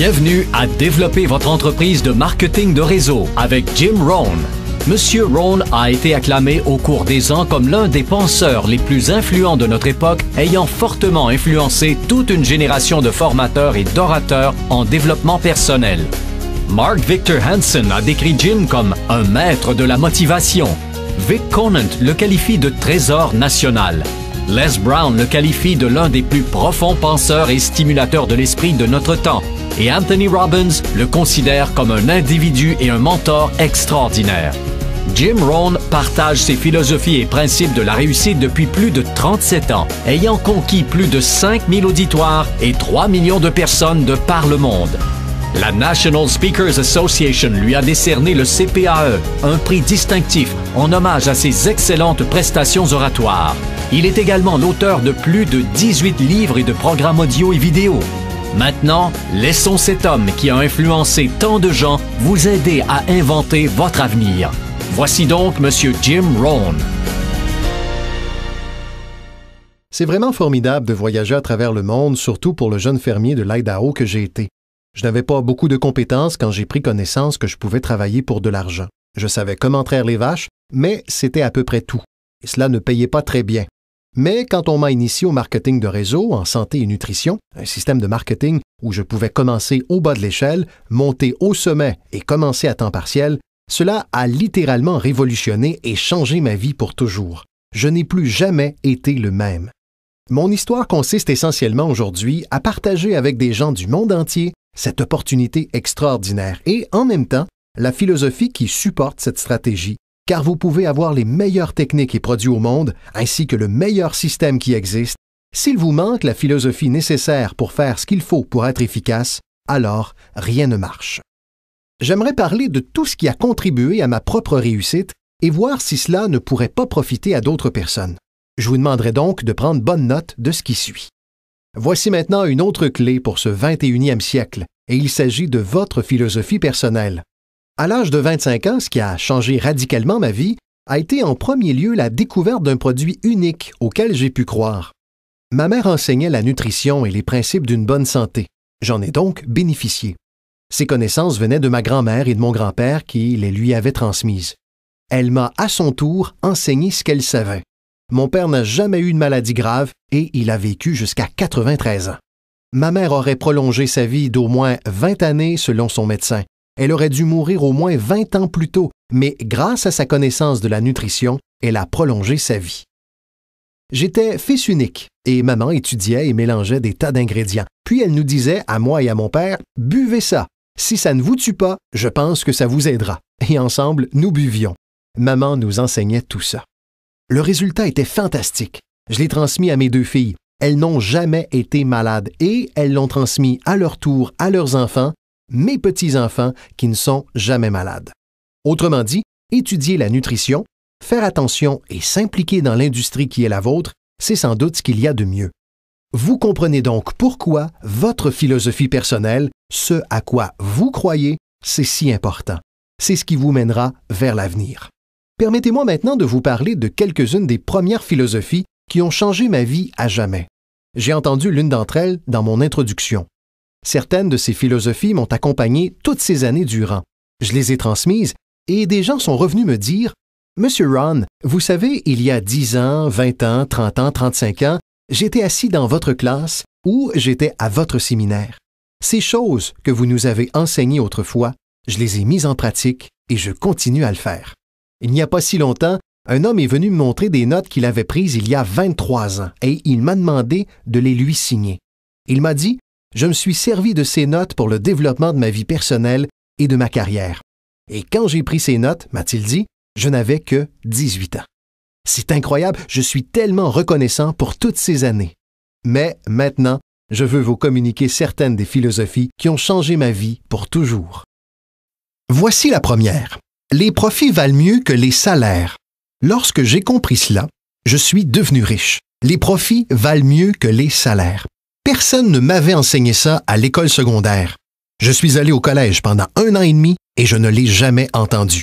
Bienvenue à Développer votre entreprise de marketing de réseau avec Jim Rohn. Monsieur Rohn a été acclamé au cours des ans comme l'un des penseurs les plus influents de notre époque, ayant fortement influencé toute une génération de formateurs et d'orateurs en développement personnel. Mark Victor Hansen a décrit Jim comme un maître de la motivation. Vic Conant le qualifie de trésor national. Les Brown le qualifie de l'un des plus profonds penseurs et stimulateurs de l'esprit de notre temps. Et Anthony Robbins le considère comme un individu et un mentor extraordinaire. Jim Rohn partage ses philosophies et principes de la réussite depuis plus de 37 ans, ayant conquis plus de 5000 auditoires et 3 millions de personnes de par le monde. La National Speakers Association lui a décerné le CPAE, un prix distinctif en hommage à ses excellentes prestations oratoires. Il est également l'auteur de plus de 18 livres et de programmes audio et vidéo. Maintenant, laissons cet homme qui a influencé tant de gens vous aider à inventer votre avenir. Voici donc Monsieur Jim Rohn. C'est vraiment formidable de voyager à travers le monde, surtout pour le jeune fermier de l'Idaho que j'ai été. Je n'avais pas beaucoup de compétences quand j'ai pris connaissance que je pouvais travailler pour de l'argent. Je savais comment traire les vaches, mais c'était à peu près tout. Et cela ne payait pas très bien. Mais quand on m'a initié au marketing de réseau, en santé et nutrition, un système de marketing où je pouvais commencer au bas de l'échelle, monter au sommet et commencer à temps partiel, cela a littéralement révolutionné et changé ma vie pour toujours. Je n'ai plus jamais été le même. Mon histoire consiste essentiellement aujourd'hui à partager avec des gens du monde entier cette opportunité extraordinaire et, en même temps, la philosophie qui supporte cette stratégie, car vous pouvez avoir les meilleures techniques et produits au monde, ainsi que le meilleur système qui existe. S'il vous manque la philosophie nécessaire pour faire ce qu'il faut pour être efficace, alors rien ne marche. J'aimerais parler de tout ce qui a contribué à ma propre réussite et voir si cela ne pourrait pas profiter à d'autres personnes. Je vous demanderai donc de prendre bonne note de ce qui suit. Voici maintenant une autre clé pour ce 21e siècle, et il s'agit de votre philosophie personnelle. À l'âge de 25 ans, ce qui a changé radicalement ma vie a été en premier lieu la découverte d'un produit unique auquel j'ai pu croire. Ma mère enseignait la nutrition et les principes d'une bonne santé. J'en ai donc bénéficié. Ces connaissances venaient de ma grand-mère et de mon grand-père qui les lui avaient transmises. Elle m'a à son tour enseigné ce qu'elle savait. Mon père n'a jamais eu de maladie grave et il a vécu jusqu'à 93 ans. Ma mère aurait prolongé sa vie d'au moins 20 années selon son médecin. Elle aurait dû mourir au moins 20 ans plus tôt, mais grâce à sa connaissance de la nutrition, elle a prolongé sa vie. J'étais fils unique et maman étudiait et mélangeait des tas d'ingrédients. Puis elle nous disait, à moi et à mon père, « Buvez ça. Si ça ne vous tue pas, je pense que ça vous aidera. » Et ensemble, nous buvions. Maman nous enseignait tout ça. Le résultat était fantastique. Je l'ai transmis à mes 2 filles. Elles n'ont jamais été malades et elles l'ont transmis à leur tour à leurs enfants, mes petits-enfants qui ne sont jamais malades. Autrement dit, étudier la nutrition, faire attention et s'impliquer dans l'industrie qui est la vôtre, c'est sans doute ce qu'il y a de mieux. Vous comprenez donc pourquoi votre philosophie personnelle, ce à quoi vous croyez, c'est si important. C'est ce qui vous mènera vers l'avenir. Permettez-moi maintenant de vous parler de quelques-unes des premières philosophies qui ont changé ma vie à jamais. J'ai entendu l'une d'entre elles dans mon introduction. Certaines de ces philosophies m'ont accompagné toutes ces années durant. Je les ai transmises et des gens sont revenus me dire « Monsieur Rohn, vous savez, il y a 10 ans, 20 ans, 30 ans, 35 ans, j'étais assis dans votre classe ou j'étais à votre séminaire. Ces choses que vous nous avez enseignées autrefois, je les ai mises en pratique et je continue à le faire. » Il n'y a pas si longtemps, un homme est venu me montrer des notes qu'il avait prises il y a 23 ans et il m'a demandé de les lui signer. Il m'a dit « Je me suis servi de ces notes pour le développement de ma vie personnelle et de ma carrière. Et quand j'ai pris ces notes, m'a-t-il dit, je n'avais que 18 ans. C'est incroyable, je suis tellement reconnaissant pour toutes ces années. Mais maintenant, je veux vous communiquer certaines des philosophies qui ont changé ma vie pour toujours. Voici la première. Les profits valent mieux que les salaires. Lorsque j'ai compris cela, je suis devenu riche. Les profits valent mieux que les salaires. Personne ne m'avait enseigné ça à l'école secondaire. Je suis allé au collège pendant 1 an et demi et je ne l'ai jamais entendu.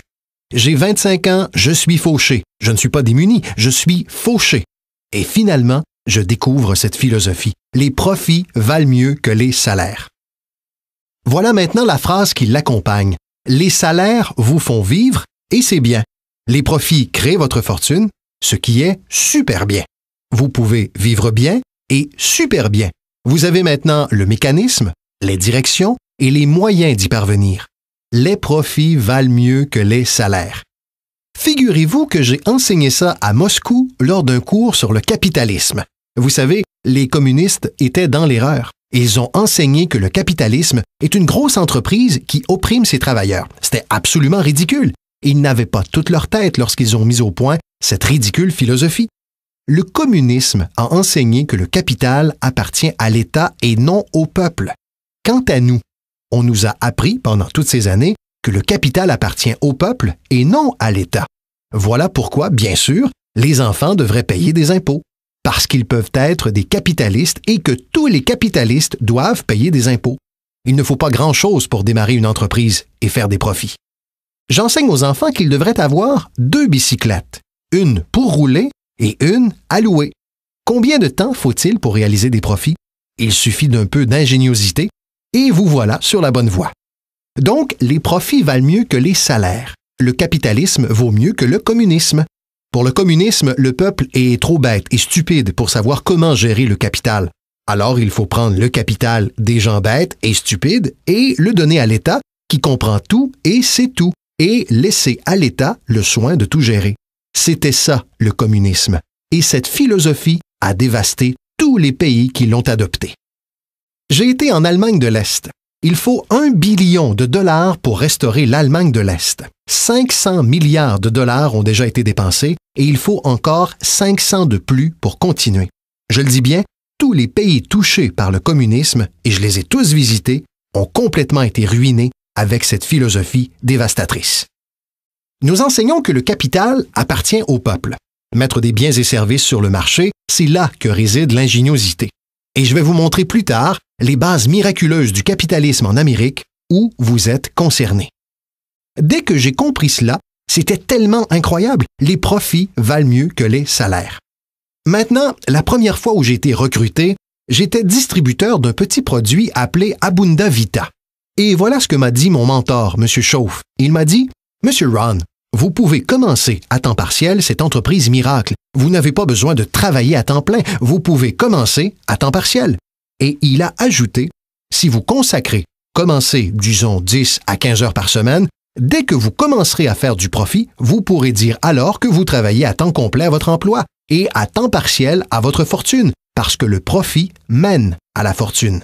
J'ai 25 ans, je suis fauché. Je ne suis pas démuni, je suis fauché. Et finalement, je découvre cette philosophie. Les profits valent mieux que les salaires. Voilà maintenant la phrase qui l'accompagne. Les salaires vous font vivre et c'est bien. Les profits créent votre fortune, ce qui est super bien. Vous pouvez vivre bien et super bien. Vous avez maintenant le mécanisme, les directions et les moyens d'y parvenir. Les profits valent mieux que les salaires. Figurez-vous que j'ai enseigné ça à Moscou lors d'un cours sur le capitalisme. Vous savez, les communistes étaient dans l'erreur. Ils ont enseigné que le capitalisme est une grosse entreprise qui opprime ses travailleurs. C'était absolument ridicule. Ils n'avaient pas toute leur tête lorsqu'ils ont mis au point cette ridicule philosophie. Le communisme a enseigné que le capital appartient à l'État et non au peuple. Quant à nous, on nous a appris pendant toutes ces années que le capital appartient au peuple et non à l'État. Voilà pourquoi, bien sûr, les enfants devraient payer des impôts, parce qu'ils peuvent être des capitalistes et que tous les capitalistes doivent payer des impôts. Il ne faut pas grand-chose pour démarrer une entreprise et faire des profits. J'enseigne aux enfants qu'ils devraient avoir 2 bicyclettes, une pour rouler et une à louer. Combien de temps faut-il pour réaliser des profits? Il suffit d'un peu d'ingéniosité et vous voilà sur la bonne voie. Donc, les profits valent mieux que les salaires. Le capitalisme vaut mieux que le communisme. Pour le communisme, le peuple est trop bête et stupide pour savoir comment gérer le capital. Alors, il faut prendre le capital des gens bêtes et stupides et le donner à l'État qui comprend tout et sait tout, et laisser à l'État le soin de tout gérer. C'était ça, le communisme. Et cette philosophie a dévasté tous les pays qui l'ont adoptée. J'ai été en Allemagne de l'Est. Il faut 1 billion de dollars pour restaurer l'Allemagne de l'Est. 500 milliards de dollars ont déjà été dépensés et il faut encore 500 de plus pour continuer. Je le dis bien, tous les pays touchés par le communisme, et je les ai tous visités, ont complètement été ruinés avec cette philosophie dévastatrice. Nous enseignons que le capital appartient au peuple. Mettre des biens et services sur le marché, c'est là que réside l'ingéniosité. Et je vais vous montrer plus tard les bases miraculeuses du capitalisme en Amérique où vous êtes concernés. Dès que j'ai compris cela, c'était tellement incroyable, les profits valent mieux que les salaires. Maintenant, la première fois où j'ai été recruté, j'étais distributeur d'un petit produit appelé Abunda Vita. Et voilà ce que m'a dit mon mentor, M. Chauffe. Il m'a dit « Monsieur Ron, vous pouvez commencer à temps partiel cette entreprise miracle. Vous n'avez pas besoin de travailler à temps plein. Vous pouvez commencer à temps partiel. » Et il a ajouté « Si vous consacrez, commencez, disons, 10 à 15 heures par semaine, dès que vous commencerez à faire du profit, vous pourrez dire alors que vous travaillez à temps complet à votre emploi et à temps partiel à votre fortune, parce que le profit mène à la fortune. »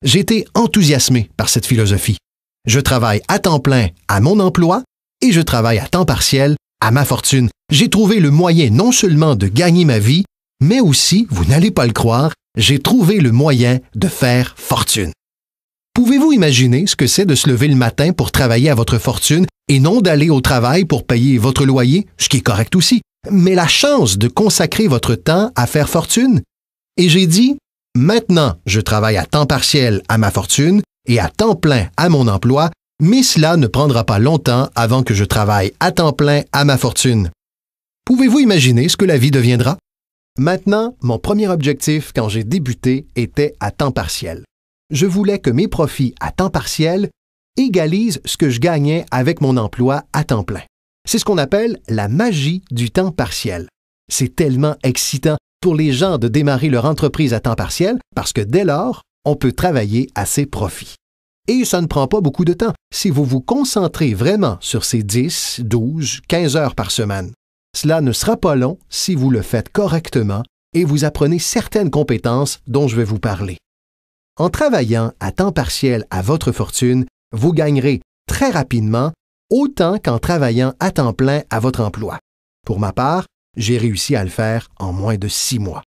J'ai été enthousiasmé par cette philosophie. Je travaille à temps plein à mon emploi et je travaille à temps partiel à ma fortune. J'ai trouvé le moyen non seulement de gagner ma vie, mais aussi, vous n'allez pas le croire, j'ai trouvé le moyen de faire fortune. Pouvez-vous imaginer ce que c'est de se lever le matin pour travailler à votre fortune et non d'aller au travail pour payer votre loyer, ce qui est correct aussi, mais la chance de consacrer votre temps à faire fortune? Et j'ai dit, maintenant, je travaille à temps partiel à ma fortune et à temps plein à mon emploi, mais cela ne prendra pas longtemps avant que je travaille à temps plein à ma fortune. Pouvez-vous imaginer ce que la vie deviendra? Maintenant, mon premier objectif quand j'ai débuté était à temps partiel. Je voulais que mes profits à temps partiel égalisent ce que je gagnais avec mon emploi à temps plein. C'est ce qu'on appelle la magie du temps partiel. C'est tellement excitant pour les gens de démarrer leur entreprise à temps partiel parce que dès lors, on peut travailler à ses profits. Et ça ne prend pas beaucoup de temps si vous vous concentrez vraiment sur ces 10, 12, 15 heures par semaine. Cela ne sera pas long si vous le faites correctement et vous apprenez certaines compétences dont je vais vous parler. En travaillant à temps partiel à votre fortune, vous gagnerez très rapidement autant qu'en travaillant à temps plein à votre emploi. Pour ma part, j'ai réussi à le faire en moins de 6 mois.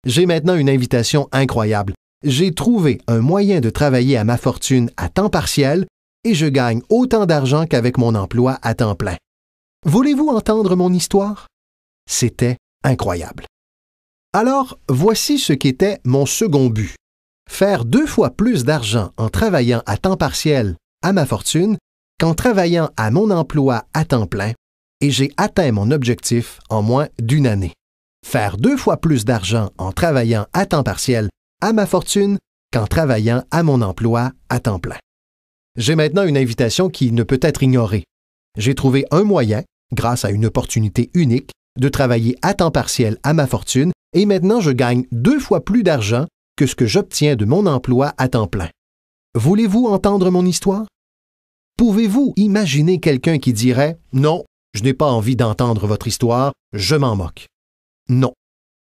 J'ai maintenant une invitation incroyable. J'ai trouvé un moyen de travailler à ma fortune à temps partiel et je gagne autant d'argent qu'avec mon emploi à temps plein. Voulez-vous entendre mon histoire? C'était incroyable. Alors, voici ce qu'était mon second but. Faire 2 fois plus d'argent en travaillant à temps partiel à ma fortune qu'en travaillant à mon emploi à temps plein, et j'ai atteint mon objectif en moins d'1 année. Faire 2 fois plus d'argent en travaillant à temps partiel à ma fortune qu'en travaillant à mon emploi à temps plein. J'ai maintenant une invitation qui ne peut être ignorée. J'ai trouvé un moyen, grâce à une opportunité unique, de travailler à temps partiel à ma fortune et maintenant je gagne 2 fois plus d'argent que ce que j'obtiens de mon emploi à temps plein. Voulez-vous entendre mon histoire? Pouvez-vous imaginer quelqu'un qui dirait « Non, je n'ai pas envie d'entendre votre histoire, je m'en moque. » Non.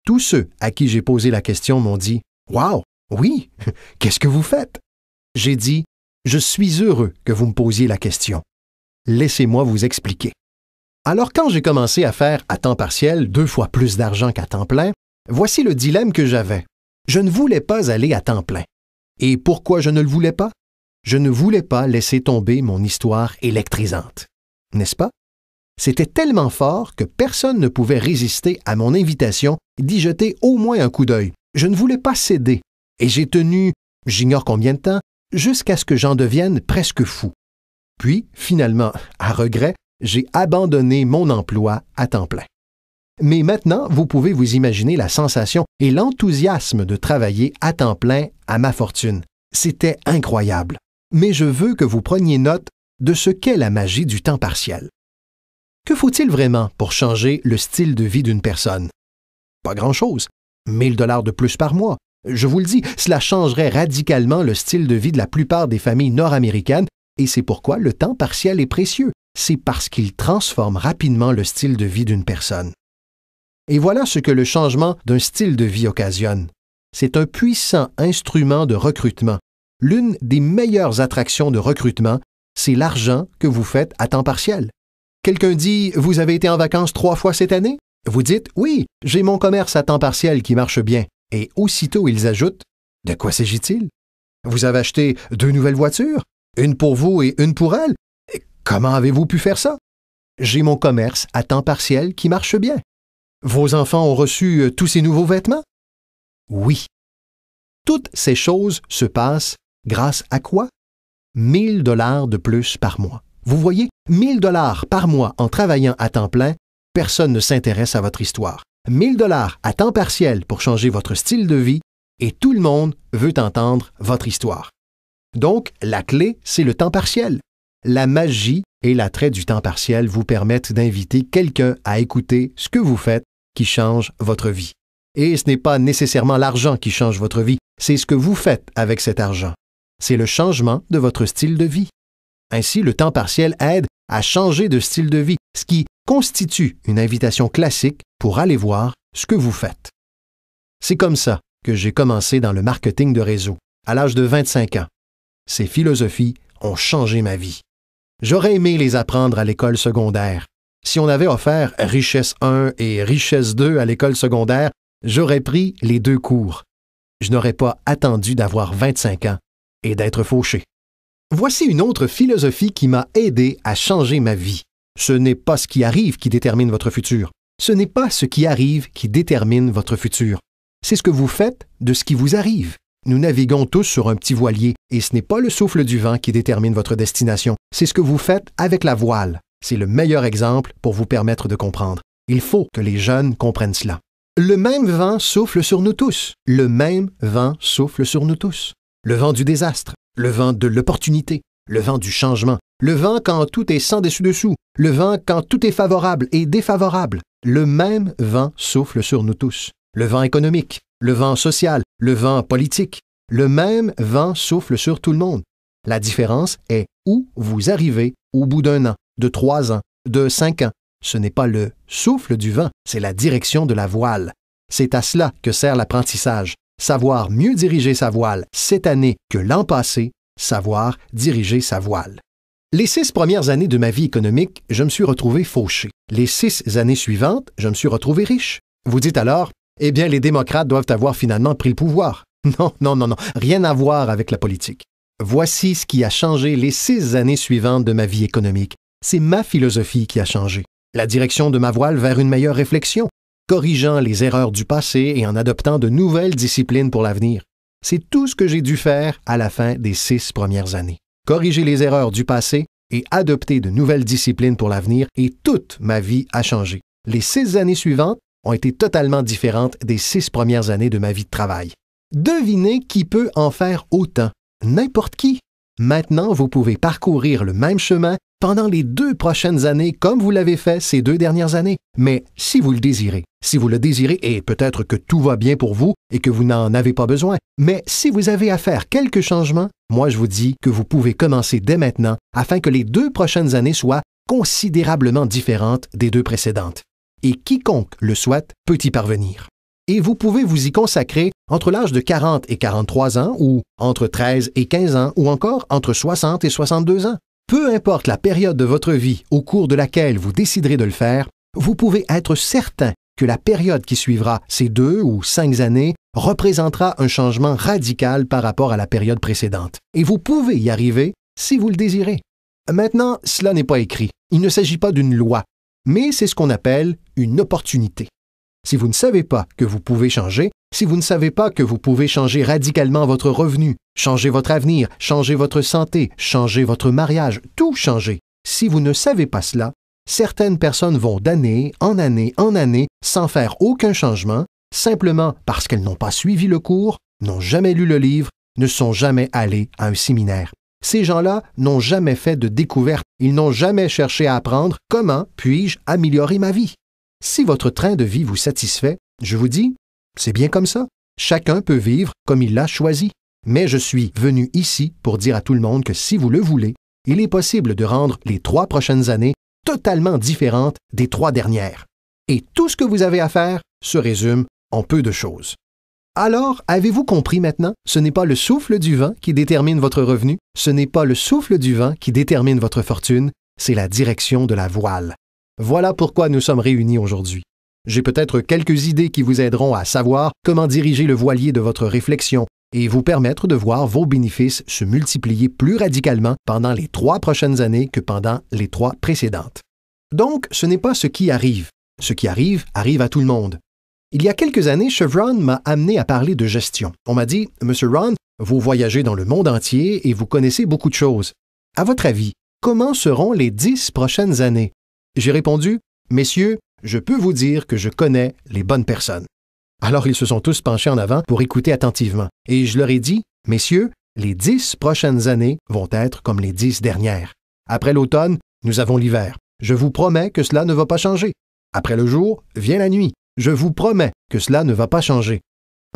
Tous ceux à qui j'ai posé la question m'ont dit « Wow, oui, qu'est-ce que vous faites? » J'ai dit « Je suis heureux que vous me posiez la question. Laissez-moi vous expliquer. » Alors quand j'ai commencé à faire à temps partiel 2 fois plus d'argent qu'à temps plein, voici le dilemme que j'avais. Je ne voulais pas aller à temps plein. Et pourquoi je ne le voulais pas? Je ne voulais pas laisser tomber mon histoire électrisante. N'est-ce pas? C'était tellement fort que personne ne pouvait résister à mon invitation d'y jeter au moins un coup d'œil. Je ne voulais pas céder. Et j'ai tenu, j'ignore combien de temps, jusqu'à ce que j'en devienne presque fou. Puis, finalement, à regret, j'ai abandonné mon emploi à temps plein. Mais maintenant, vous pouvez vous imaginer la sensation et l'enthousiasme de travailler à temps plein à ma fortune. C'était incroyable. Mais je veux que vous preniez note de ce qu'est la magie du temps partiel. Que faut-il vraiment pour changer le style de vie d'une personne? Pas grand-chose. 1 000 $ de plus par mois. Je vous le dis, cela changerait radicalement le style de vie de la plupart des familles nord-américaines et c'est pourquoi le temps partiel est précieux. C'est parce qu'il transforme rapidement le style de vie d'une personne. Et voilà ce que le changement d'un style de vie occasionne. C'est un puissant instrument de recrutement. L'une des meilleures attractions de recrutement, c'est l'argent que vous faites à temps partiel. Quelqu'un dit « Vous avez été en vacances 3 fois cette année? » Vous dites « Oui, j'ai mon commerce à temps partiel qui marche bien. » Et aussitôt ils ajoutent « De quoi s'agit-il? Vous avez acheté 2 nouvelles voitures? Une pour vous et une pour elle? Comment avez-vous pu faire ça? J'ai mon commerce à temps partiel qui marche bien. Vos enfants ont reçu tous ces nouveaux vêtements? Oui. Toutes ces choses se passent grâce à quoi? 1 000 $ de plus par mois. Vous voyez, 1 000 $ par mois en travaillant à temps plein, personne ne s'intéresse à votre histoire. 1 000 $ à temps partiel pour changer votre style de vie et tout le monde veut entendre votre histoire. Donc, la clé, c'est le temps partiel. La magie et l'attrait du temps partiel vous permettent d'inviter quelqu'un à écouter ce que vous faites qui change votre vie. Et ce n'est pas nécessairement l'argent qui change votre vie, c'est ce que vous faites avec cet argent. C'est le changement de votre style de vie. Ainsi, le temps partiel aide à changer de style de vie, ce qui constitue une invitation classique pour aller voir ce que vous faites. C'est comme ça que j'ai commencé dans le marketing de réseau, à l'âge de 25 ans. Ces philosophies ont changé ma vie. J'aurais aimé les apprendre à l'école secondaire. Si on avait offert Richesse 1 et Richesse 2 à l'école secondaire, j'aurais pris les 2 cours. Je n'aurais pas attendu d'avoir 25 ans et d'être fauché. Voici une autre philosophie qui m'a aidé à changer ma vie. Ce n'est pas ce qui arrive qui détermine votre futur. Ce n'est pas ce qui arrive qui détermine votre futur. C'est ce que vous faites de ce qui vous arrive. Nous naviguons tous sur un petit voilier et ce n'est pas le souffle du vent qui détermine votre destination. C'est ce que vous faites avec la voile. C'est le meilleur exemple pour vous permettre de comprendre. Il faut que les jeunes comprennent cela. Le même vent souffle sur nous tous. Le même vent souffle sur nous tous. Le vent du désastre, le vent de l'opportunité, le vent du changement, le vent quand tout est sans dessus-dessous, le vent quand tout est favorable et défavorable. Le même vent souffle sur nous tous. Le vent économique, le vent social, le vent politique. Le même vent souffle sur tout le monde. La différence est où vous arrivez au bout d'1 an, de 3 ans, de 5 ans. Ce n'est pas le souffle du vent, c'est la direction de la voile. C'est à cela que sert l'apprentissage. Savoir mieux diriger sa voile cette année que l'an passé, savoir diriger sa voile. Les 6 premières années de ma vie économique, je me suis retrouvé fauché. Les 6 années suivantes, je me suis retrouvé riche. Vous dites alors, eh bien, les démocrates doivent avoir finalement pris le pouvoir. Non, rien à voir avec la politique. Voici ce qui a changé les 6 années suivantes de ma vie économique. C'est ma philosophie qui a changé. La direction de ma voile vers une meilleure réflexion, corrigeant les erreurs du passé et en adoptant de nouvelles disciplines pour l'avenir. C'est tout ce que j'ai dû faire à la fin des 6 premières années. Corriger les erreurs du passé et adopter de nouvelles disciplines pour l'avenir et toute ma vie a changé. Les 6 années suivantes ont été totalement différentes des 6 premières années de ma vie de travail. Devinez qui peut en faire autant? N'importe qui. Maintenant, vous pouvez parcourir le même chemin pendant les 2 prochaines années comme vous l'avez fait ces 2 dernières années. Mais si vous le désirez, et peut-être que tout va bien pour vous et que vous n'en avez pas besoin, mais si vous avez à faire quelques changements, moi je vous dis que vous pouvez commencer dès maintenant afin que les 2 prochaines années soient considérablement différentes des 2 précédentes. Et quiconque le souhaite peut y parvenir. Et vous pouvez vous y consacrer entre l'âge de 40 et 43 ans, ou entre 13 et 15 ans, ou encore entre 60 et 62 ans. Peu importe la période de votre vie au cours de laquelle vous déciderez de le faire, vous pouvez être certain que la période qui suivra ces 2 ou 5 années représentera un changement radical par rapport à la période précédente. Et vous pouvez y arriver si vous le désirez. Maintenant, cela n'est pas écrit. Il ne s'agit pas d'une loi, mais c'est ce qu'on appelle une opportunité. Si vous ne savez pas que vous pouvez changer, si vous ne savez pas que vous pouvez changer radicalement votre revenu, changer votre avenir, changer votre santé, changer votre mariage, tout changer, si vous ne savez pas cela, certaines personnes vont d'année en année en année sans faire aucun changement, simplement parce qu'elles n'ont pas suivi le cours, n'ont jamais lu le livre, ne sont jamais allées à un séminaire. Ces gens-là n'ont jamais fait de découverte, ils n'ont jamais cherché à apprendre comment puis-je améliorer ma vie. Si votre train de vie vous satisfait, je vous dis, c'est bien comme ça. Chacun peut vivre comme il l'a choisi. Mais je suis venu ici pour dire à tout le monde que si vous le voulez, il est possible de rendre les 3 prochaines années totalement différentes des 3 dernières. Et tout ce que vous avez à faire se résume en peu de choses. Alors, avez-vous compris maintenant? Ce n'est pas le souffle du vent qui détermine votre revenu, ce n'est pas le souffle du vent qui détermine votre fortune, c'est la direction de la voile. Voilà pourquoi nous sommes réunis aujourd'hui. J'ai peut-être quelques idées qui vous aideront à savoir comment diriger le voilier de votre réflexion et vous permettre de voir vos bénéfices se multiplier plus radicalement pendant les 3 prochaines années que pendant les 3 précédentes. Donc, ce n'est pas ce qui arrive. Ce qui arrive, arrive à tout le monde. Il y a quelques années, Chevron m'a amené à parler de gestion. On m'a dit, « Monsieur Ron, vous voyagez dans le monde entier et vous connaissez beaucoup de choses. À votre avis, comment seront les 10 prochaines années? » J'ai répondu, « Messieurs, je peux vous dire que je connais les bonnes personnes. » Alors ils se sont tous penchés en avant pour écouter attentivement, et je leur ai dit, « Messieurs, les 10 prochaines années vont être comme les 10 dernières. Après l'automne, nous avons l'hiver. Je vous promets que cela ne va pas changer. Après le jour, vient la nuit. Je vous promets que cela ne va pas changer. »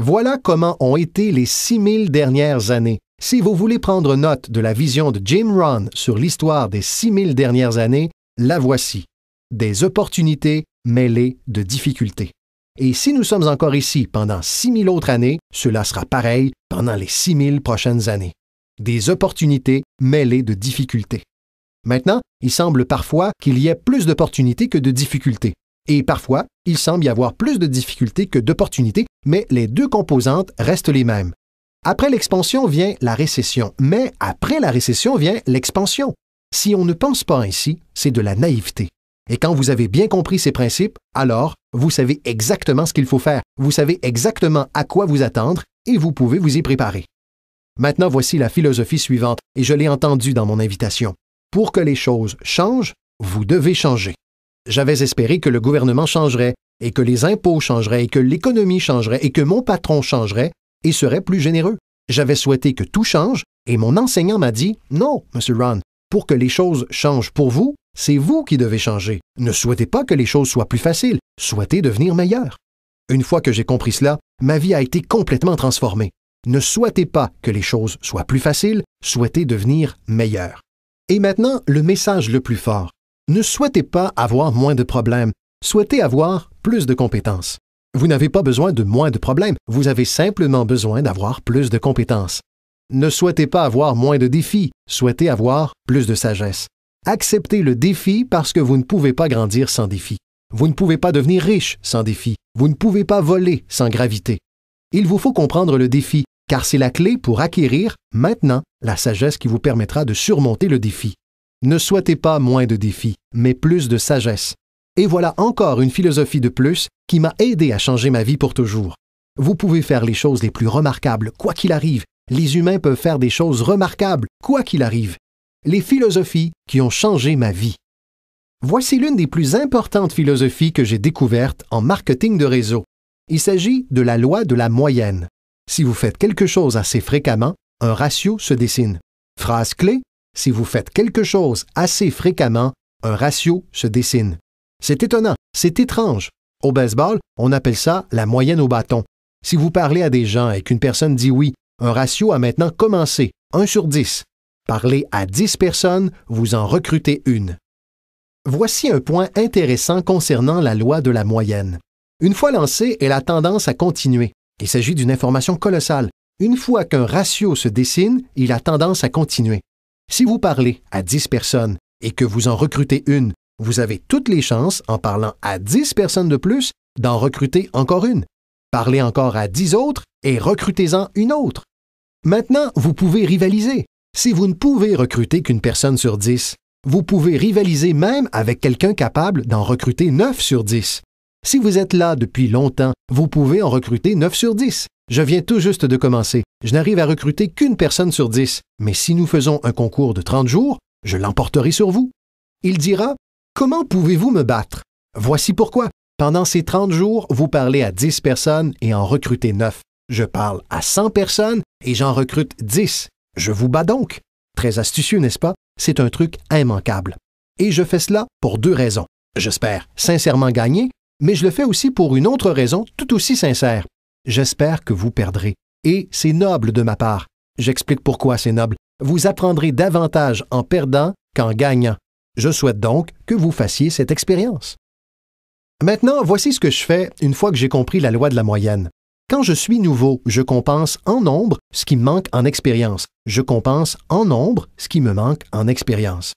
Voilà comment ont été les 6000 dernières années. Si vous voulez prendre note de la vision de Jim Rohn sur l'histoire des 6000 dernières années, la voici. Des opportunités mêlées de difficultés. Et si nous sommes encore ici pendant 6000 autres années, cela sera pareil pendant les 6000 prochaines années. Des opportunités mêlées de difficultés. Maintenant, il semble parfois qu'il y ait plus d'opportunités que de difficultés. Et parfois, il semble y avoir plus de difficultés que d'opportunités, mais les 2 composantes restent les mêmes. Après l'expansion vient la récession, mais après la récession vient l'expansion. Si on ne pense pas ainsi, c'est de la naïveté. Et quand vous avez bien compris ces principes, alors vous savez exactement ce qu'il faut faire, vous savez exactement à quoi vous attendre et vous pouvez vous y préparer. Maintenant, voici la philosophie suivante, et je l'ai entendue dans mon invitation. Pour que les choses changent, vous devez changer. J'avais espéré que le gouvernement changerait, et que les impôts changeraient, et que l'économie changerait, et que mon patron changerait et serait plus généreux. J'avais souhaité que tout change, et mon enseignant m'a dit « Non, M. Ron, pour que les choses changent pour vous, c'est vous qui devez changer. Ne souhaitez pas que les choses soient plus faciles, souhaitez devenir meilleur. » Une fois que j'ai compris cela, ma vie a été complètement transformée. Ne souhaitez pas que les choses soient plus faciles, souhaitez devenir meilleur. Et maintenant, le message le plus fort. Ne souhaitez pas avoir moins de problèmes, souhaitez avoir plus de compétences. Vous n'avez pas besoin de moins de problèmes, vous avez simplement besoin d'avoir plus de compétences. Ne souhaitez pas avoir moins de défis, souhaitez avoir plus de sagesse. Acceptez le défi parce que vous ne pouvez pas grandir sans défi. Vous ne pouvez pas devenir riche sans défi. Vous ne pouvez pas voler sans gravité. Il vous faut comprendre le défi, car c'est la clé pour acquérir, maintenant, la sagesse qui vous permettra de surmonter le défi. Ne souhaitez pas moins de défis, mais plus de sagesse. Et voilà encore une philosophie de plus qui m'a aidé à changer ma vie pour toujours. Vous pouvez faire les choses les plus remarquables, quoi qu'il arrive. Les humains peuvent faire des choses remarquables, quoi qu'il arrive. Les philosophies qui ont changé ma vie. Voici l'une des plus importantes philosophies que j'ai découvertes en marketing de réseau. Il s'agit de la loi de la moyenne. Si vous faites quelque chose assez fréquemment, un ratio se dessine. Phrase clé, si vous faites quelque chose assez fréquemment, un ratio se dessine. C'est étonnant, c'est étrange. Au baseball, on appelle ça la moyenne au bâton. Si vous parlez à des gens et qu'une personne dit oui, un ratio a maintenant commencé, 1 sur 10. Parlez à 10 personnes, vous en recrutez une. Voici un point intéressant concernant la loi de la moyenne. Une fois lancée, elle a tendance à continuer. Il s'agit d'une information colossale. Une fois qu'un ratio se dessine, il a tendance à continuer. Si vous parlez à 10 personnes et que vous en recrutez une, vous avez toutes les chances, en parlant à 10 personnes de plus, d'en recruter encore une. Parlez encore à 10 autres et recrutez-en une autre. Maintenant, vous pouvez rivaliser. Si vous ne pouvez recruter qu'une personne sur 10, vous pouvez rivaliser même avec quelqu'un capable d'en recruter 9 sur 10. Si vous êtes là depuis longtemps, vous pouvez en recruter 9 sur 10. Je viens tout juste de commencer. Je n'arrive à recruter qu'une personne sur 10. Mais si nous faisons un concours de 30 jours, je l'emporterai sur vous. Il dira « Comment pouvez-vous me battre? » Voici pourquoi. Pendant ces 30 jours, vous parlez à 10 personnes et en recrutez 9. Je parle à 100 personnes et j'en recrute 10. Je vous bats donc. Très astucieux, n'est-ce pas? C'est un truc immanquable. Et je fais cela pour 2 raisons. J'espère sincèrement gagner, mais je le fais aussi pour une autre raison tout aussi sincère. J'espère que vous perdrez. Et c'est noble de ma part. J'explique pourquoi c'est noble. Vous apprendrez davantage en perdant qu'en gagnant. Je souhaite donc que vous fassiez cette expérience. Maintenant, voici ce que je fais une fois que j'ai compris la loi de la moyenne. Quand je suis nouveau, je compense en nombre ce qui me manque en expérience. Je compense en nombre ce qui me manque en expérience.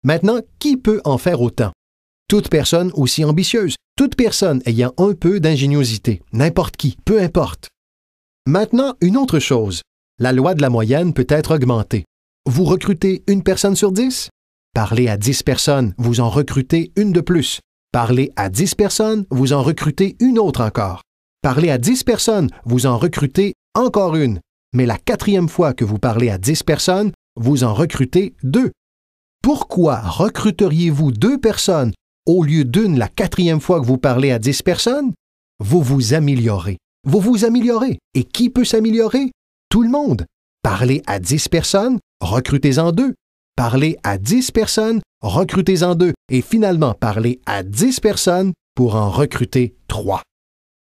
Maintenant, qui peut en faire autant? Toute personne aussi ambitieuse, toute personne ayant un peu d'ingéniosité, n'importe qui, peu importe. Maintenant, une autre chose. La loi de la moyenne peut être augmentée. Vous recrutez une personne sur 10? Parlez à 10 personnes, vous en recrutez une de plus. Parlez à 10 personnes, vous en recrutez une autre encore. Parlez à 10 personnes, vous en recrutez encore une. Mais la 4e fois que vous parlez à 10 personnes, vous en recrutez 2. Pourquoi recruteriez-vous 2 personnes au lieu d'une la 4e fois que vous parlez à 10 personnes? Vous vous améliorez. Vous vous améliorez. Et qui peut s'améliorer? Tout le monde. Parlez à 10 personnes, recrutez-en 2. Parlez à 10 personnes, recrutez-en 2. Et finalement, parlez à 10 personnes pour en recruter 3.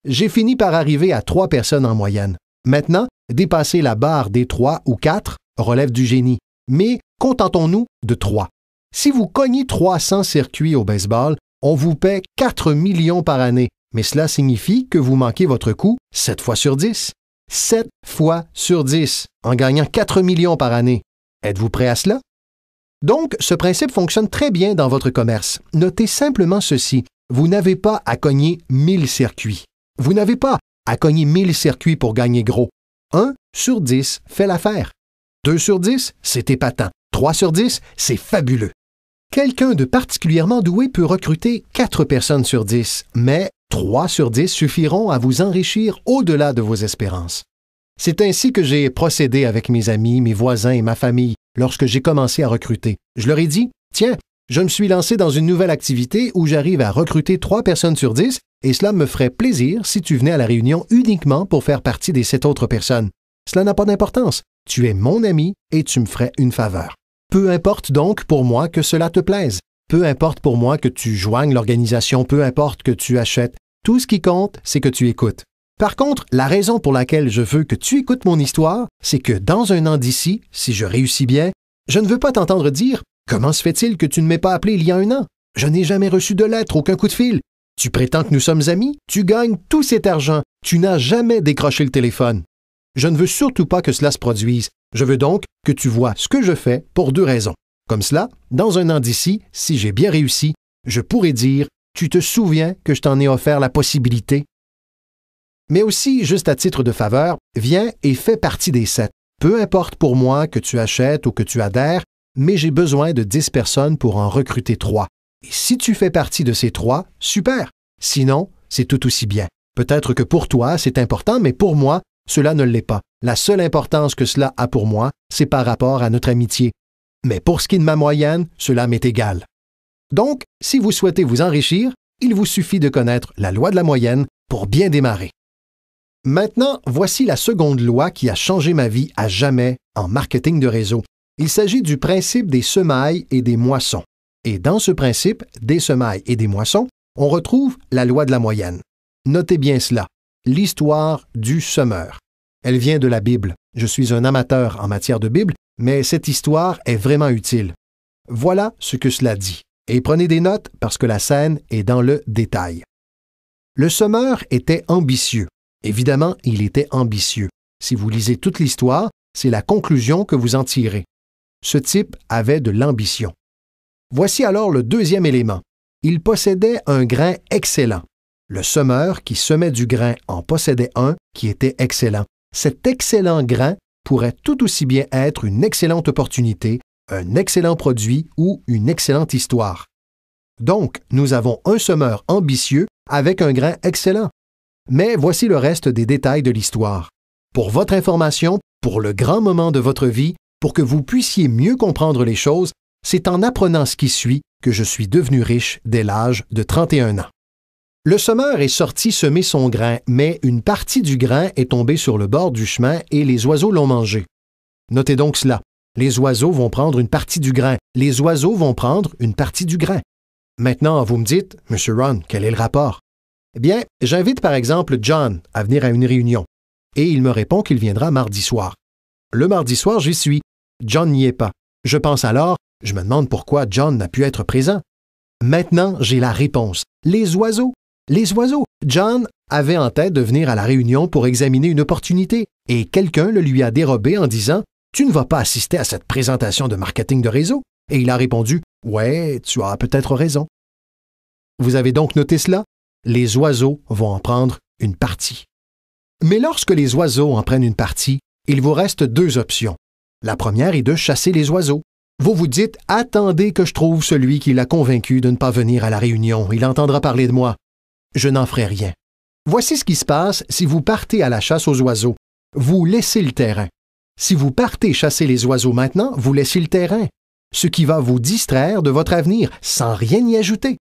J'ai fini par arriver à 3 personnes en moyenne. Maintenant, dépasser la barre des 3 ou 4 relève du génie. Mais contentons-nous de 3. Si vous cognez 300 circuits au baseball, on vous paie 4 millions par année. Mais cela signifie que vous manquez votre coup 7 fois sur 10. 7 fois sur 10, en gagnant 4 millions par année. Êtes-vous prêt à cela? Donc, ce principe fonctionne très bien dans votre commerce. Notez simplement ceci. Vous n'avez pas à cogner 1000 circuits. Vous n'avez pas à cogner 1000 circuits pour gagner gros. 1 sur 10 fait l'affaire. 2 sur 10, c'est épatant. 3 sur 10, c'est fabuleux. Quelqu'un de particulièrement doué peut recruter 4 personnes sur 10, mais 3 sur 10 suffiront à vous enrichir au-delà de vos espérances. C'est ainsi que j'ai procédé avec mes amis, mes voisins et ma famille lorsque j'ai commencé à recruter. Je leur ai dit, tiens, je me suis lancé dans une nouvelle activité où j'arrive à recruter 3 personnes sur 10 et cela me ferait plaisir si tu venais à la réunion uniquement pour faire partie des 7 autres personnes. Cela n'a pas d'importance. Tu es mon ami et tu me ferais une faveur. Peu importe donc pour moi que cela te plaise. Peu importe pour moi que tu joignes l'organisation, peu importe que tu achètes. Tout ce qui compte, c'est que tu écoutes. Par contre, la raison pour laquelle je veux que tu écoutes mon histoire, c'est que dans 1 an d'ici, si je réussis bien, je ne veux pas t'entendre dire « Comment se fait-il que tu ne m'aies pas appelé il y a 1 an? Je n'ai jamais reçu de lettre, aucun coup de fil. Tu prétends que nous sommes amis? Tu gagnes tout cet argent. Tu n'as jamais décroché le téléphone. » Je ne veux surtout pas que cela se produise. Je veux donc que tu vois ce que je fais pour 2 raisons. Comme cela, dans 1 an d'ici, si j'ai bien réussi, je pourrais dire « Tu te souviens que je t'en ai offert la possibilité? » Mais aussi, juste à titre de faveur, viens et fais partie des 7. Peu importe pour moi que tu achètes ou que tu adhères, mais j'ai besoin de 10 personnes pour en recruter 3. Et si tu fais partie de ces 3, super. Sinon, c'est tout aussi bien. Peut-être que pour toi, c'est important, mais pour moi, cela ne l'est pas. La seule importance que cela a pour moi, c'est par rapport à notre amitié. Mais pour ce qui est de ma moyenne, cela m'est égal. Donc, si vous souhaitez vous enrichir, il vous suffit de connaître la loi de la moyenne pour bien démarrer. Maintenant, voici la seconde loi qui a changé ma vie à jamais en marketing de réseau. Il s'agit du principe des semailles et des moissons. Et dans ce principe des semailles et des moissons, on retrouve la loi de la moyenne. Notez bien cela, l'histoire du semeur. Elle vient de la Bible. Je suis un amateur en matière de Bible, mais cette histoire est vraiment utile. Voilà ce que cela dit. Et prenez des notes parce que la scène est dans le détail. Le semeur était ambitieux. Évidemment, il était ambitieux. Si vous lisez toute l'histoire, c'est la conclusion que vous en tirez. Ce type avait de l'ambition. Voici alors le deuxième élément. Il possédait un grain excellent. Le semeur qui semait du grain en possédait un qui était excellent. Cet excellent grain pourrait tout aussi bien être une excellente opportunité, un excellent produit ou une excellente histoire. Donc, nous avons un semeur ambitieux avec un grain excellent. Mais voici le reste des détails de l'histoire. Pour votre information, pour le grand moment de votre vie, pour que vous puissiez mieux comprendre les choses, c'est en apprenant ce qui suit que je suis devenu riche dès l'âge de 31 ans. Le semeur est sorti semer son grain, mais une partie du grain est tombée sur le bord du chemin et les oiseaux l'ont mangé. Notez donc cela. Les oiseaux vont prendre une partie du grain. Les oiseaux vont prendre une partie du grain. Maintenant, vous me dites, M. Ron, quel est le rapport? Eh bien, j'invite par exemple John à venir à une réunion, et il me répond qu'il viendra mardi soir. Le mardi soir, j'y suis. John n'y est pas. Je pense alors, je me demande pourquoi John n'a pu être présent. Maintenant, j'ai la réponse. Les oiseaux. Les oiseaux. John avait en tête de venir à la réunion pour examiner une opportunité, et quelqu'un le lui a dérobé en disant « Tu ne vas pas assister à cette présentation de marketing de réseau ?» Et il a répondu « Ouais, tu as peut-être raison. » Vous avez donc noté cela? Les oiseaux vont en prendre une partie. Mais lorsque les oiseaux en prennent une partie, il vous reste deux options. La première est de chasser les oiseaux. Vous vous dites « Attendez que je trouve celui qui l'a convaincu de ne pas venir à la réunion. Il entendra parler de moi. » Je n'en ferai rien. Voici ce qui se passe si vous partez à la chasse aux oiseaux. Vous laissez le terrain. Si vous partez chasser les oiseaux maintenant, vous laissez le terrain, ce qui va vous distraire de votre avenir sans rien y ajouter.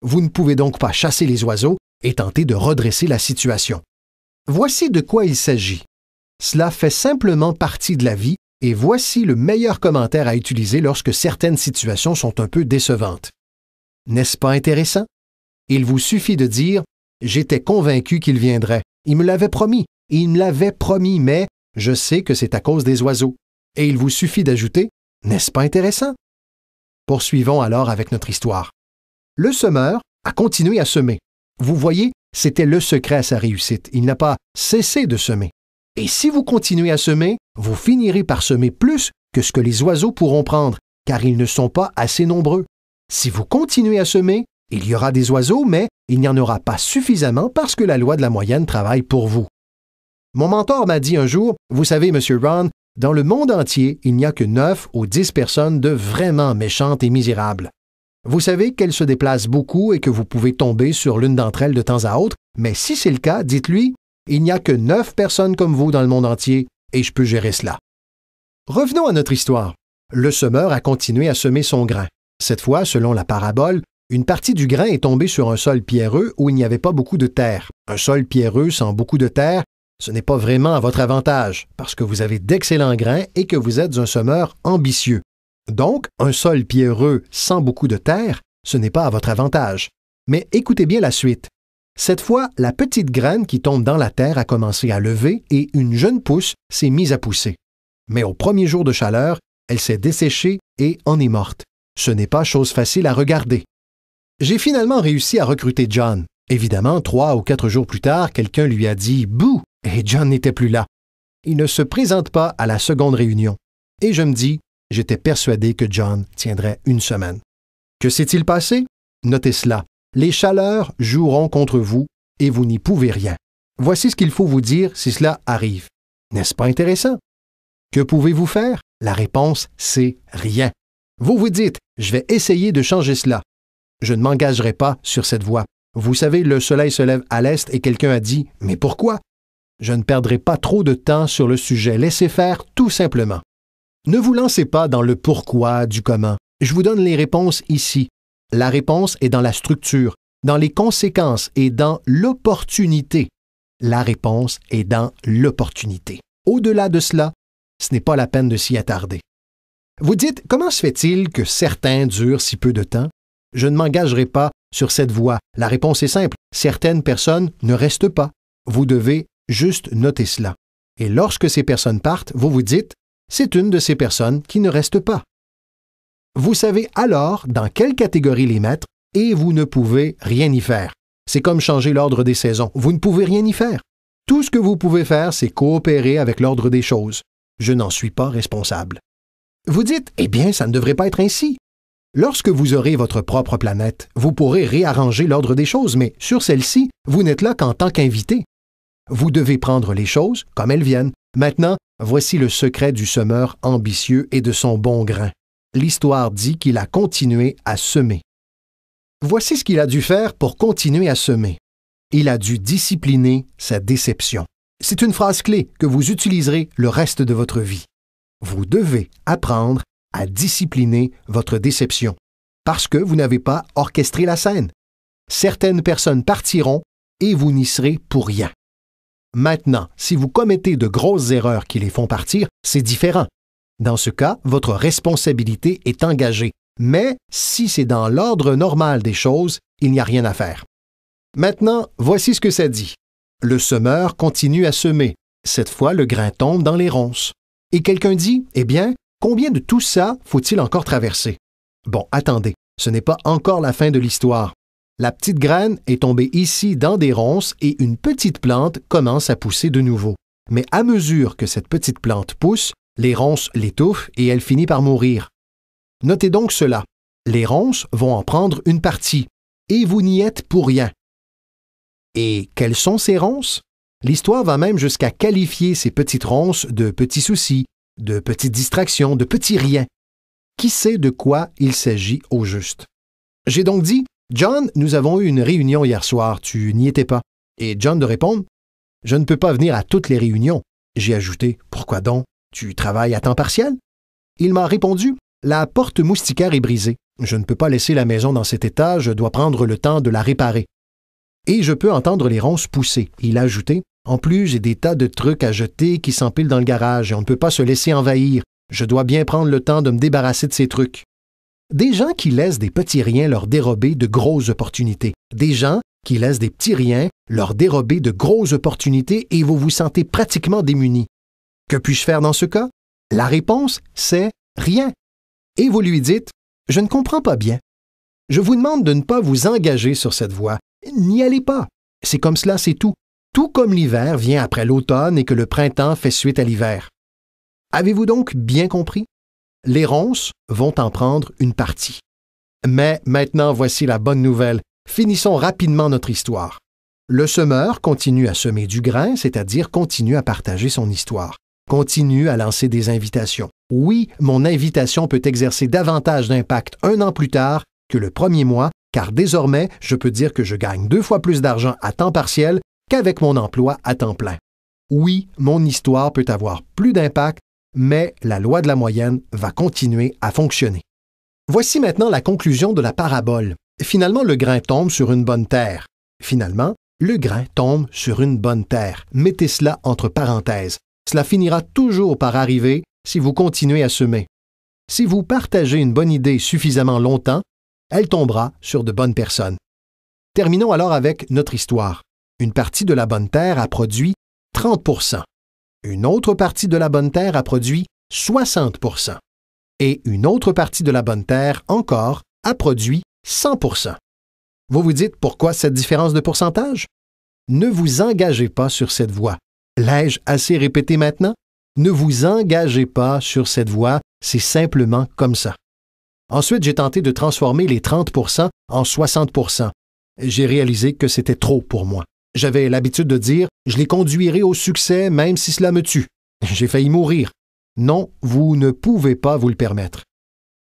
Vous ne pouvez donc pas chasser les oiseaux et tenter de redresser la situation. Voici de quoi il s'agit. Cela fait simplement partie de la vie et voici le meilleur commentaire à utiliser lorsque certaines situations sont un peu décevantes. N'est-ce pas intéressant? Il vous suffit de dire « J'étais convaincu qu'il viendrait. Il me l'avait promis. Il me l'avait promis, mais je sais que c'est à cause des oiseaux. » Et il vous suffit d'ajouter « N'est-ce pas intéressant? » Poursuivons alors avec notre histoire. Le semeur a continué à semer. Vous voyez, c'était le secret à sa réussite. Il n'a pas cessé de semer. Et si vous continuez à semer, vous finirez par semer plus que ce que les oiseaux pourront prendre, car ils ne sont pas assez nombreux. Si vous continuez à semer, il y aura des oiseaux, mais il n'y en aura pas suffisamment parce que la loi de la moyenne travaille pour vous. Mon mentor m'a dit un jour, « Vous savez, M. Ron, dans le monde entier, il n'y a que 9 ou 10 personnes de vraiment méchantes et misérables. Vous savez qu'elles se déplacent beaucoup et que vous pouvez tomber sur l'une d'entre elles de temps à autre, mais si c'est le cas, dites-lui, il n'y a que 9 personnes comme vous dans le monde entier et je peux gérer cela. » Revenons à notre histoire. Le semeur a continué à semer son grain. Cette fois, selon la parabole, une partie du grain est tombée sur un sol pierreux où il n'y avait pas beaucoup de terre. Un sol pierreux sans beaucoup de terre, ce n'est pas vraiment à votre avantage, parce que vous avez d'excellents grains et que vous êtes un semeur ambitieux. Donc, un sol pierreux sans beaucoup de terre, ce n'est pas à votre avantage. Mais écoutez bien la suite. Cette fois, la petite graine qui tombe dans la terre a commencé à lever et une jeune pousse s'est mise à pousser. Mais au premier jour de chaleur, elle s'est desséchée et en est morte. Ce n'est pas chose facile à regarder. J'ai finalement réussi à recruter John. Évidemment, 3 ou 4 jours plus tard, quelqu'un lui a dit « Bouh !» et John n'était plus là. Il ne se présente pas à la seconde réunion. Et je me dis, j'étais persuadé que John tiendrait une semaine. Que s'est-il passé? Notez cela. Les chaleurs joueront contre vous et vous n'y pouvez rien. Voici ce qu'il faut vous dire si cela arrive. N'est-ce pas intéressant? Que pouvez-vous faire? La réponse, c'est rien. Vous vous dites, je vais essayer de changer cela. Je ne m'engagerai pas sur cette voie. Vous savez, le soleil se lève à l'est et quelqu'un a dit « Mais pourquoi ?» Je ne perdrai pas trop de temps sur le sujet. Laissez faire tout simplement. Ne vous lancez pas dans le pourquoi du comment. Je vous donne les réponses ici. La réponse est dans la structure, dans les conséquences et dans l'opportunité. La réponse est dans l'opportunité. Au-delà de cela, ce n'est pas la peine de s'y attarder. Vous dites, comment se fait-il que certains durent si peu de temps? Je ne m'engagerai pas sur cette voie. La réponse est simple. Certaines personnes ne restent pas. Vous devez juste noter cela. Et lorsque ces personnes partent, vous vous dites, c'est une de ces personnes qui ne reste pas. Vous savez alors dans quelle catégorie les mettre et vous ne pouvez rien y faire. C'est comme changer l'ordre des saisons. Vous ne pouvez rien y faire. Tout ce que vous pouvez faire, c'est coopérer avec l'ordre des choses. Je n'en suis pas responsable. Vous dites, eh bien, ça ne devrait pas être ainsi. Lorsque vous aurez votre propre planète, vous pourrez réarranger l'ordre des choses, mais sur celle-ci, vous n'êtes là qu'en tant qu'invité. Vous devez prendre les choses comme elles viennent. Maintenant, voici le secret du semeur ambitieux et de son bon grain. L'histoire dit qu'il a continué à semer. Voici ce qu'il a dû faire pour continuer à semer. Il a dû discipliner sa déception. C'est une phrase clé que vous utiliserez le reste de votre vie. Vous devez apprendre à discipliner votre déception parce que vous n'avez pas orchestré la scène. Certaines personnes partiront et vous n'y serez pour rien. Maintenant, si vous commettez de grosses erreurs qui les font partir, c'est différent. Dans ce cas, votre responsabilité est engagée. Mais si c'est dans l'ordre normal des choses, il n'y a rien à faire. Maintenant, voici ce que ça dit. Le semeur continue à semer. Cette fois, le grain tombe dans les ronces. Et quelqu'un dit, eh bien, combien de tout ça faut-il encore traverser? Bon, attendez, ce n'est pas encore la fin de l'histoire. La petite graine est tombée ici dans des ronces et une petite plante commence à pousser de nouveau. Mais à mesure que cette petite plante pousse, les ronces l'étouffent et elle finit par mourir. Notez donc cela. Les ronces vont en prendre une partie et vous n'y êtes pour rien. Et quelles sont ces ronces? L'histoire va même jusqu'à qualifier ces petites ronces de petits soucis, de petites distractions, de petits riens. Qui sait de quoi il s'agit au juste? J'ai donc dit, John, nous avons eu une réunion hier soir, tu n'y étais pas. Et John de répondre, je ne peux pas venir à toutes les réunions. J'ai ajouté, pourquoi donc? Tu travailles à temps partiel? Il m'a répondu, la porte moustiquaire est brisée. Je ne peux pas laisser la maison dans cet état, je dois prendre le temps de la réparer. Et je peux entendre les ronces pousser. Il a ajouté, en plus, j'ai des tas de trucs à jeter qui s'empilent dans le garage et on ne peut pas se laisser envahir. Je dois bien prendre le temps de me débarrasser de ces trucs. Des gens qui laissent des petits riens leur dérober de grosses opportunités. Des gens qui laissent des petits riens leur dérober de grosses opportunités et vous vous sentez pratiquement démunis. Que puis-je faire dans ce cas? La réponse, c'est rien. Et vous lui dites, je ne comprends pas bien. Je vous demande de ne pas vous engager sur cette voie. N'y allez pas. C'est comme cela, c'est tout. Tout comme l'hiver vient après l'automne et que le printemps fait suite à l'hiver. Avez-vous donc bien compris? Les ronces vont en prendre une partie. Mais maintenant, voici la bonne nouvelle. Finissons rapidement notre histoire. Le semeur continue à semer du grain, c'est-à-dire continue à partager son histoire. Continue à lancer des invitations. Oui, mon invitation peut exercer davantage d'impact 1 an plus tard que le premier mois, car désormais, je peux dire que je gagne 2 fois plus d'argent à temps partiel qu'avec mon emploi à temps plein. Oui, mon histoire peut avoir plus d'impact, mais la loi de la moyenne va continuer à fonctionner. Voici maintenant la conclusion de la parabole. Finalement, le grain tombe sur une bonne terre. Finalement, le grain tombe sur une bonne terre. Mettez cela entre parenthèses. Cela finira toujours par arriver si vous continuez à semer. Si vous partagez une bonne idée suffisamment longtemps, elle tombera sur de bonnes personnes. Terminons alors avec notre histoire. Une partie de la bonne terre a produit 30%. Une autre partie de la bonne terre a produit 60%. Et une autre partie de la bonne terre, encore, a produit 100%. Vous vous dites pourquoi cette différence de pourcentage? Ne vous engagez pas sur cette voie. L'ai-je assez répété maintenant? Ne vous engagez pas sur cette voie, c'est simplement comme ça. Ensuite, j'ai tenté de transformer les 30% en 60%. J'ai réalisé que c'était trop pour moi. J'avais l'habitude de dire « je les conduirai au succès même si cela me tue ». J'ai failli mourir. Non, vous ne pouvez pas vous le permettre.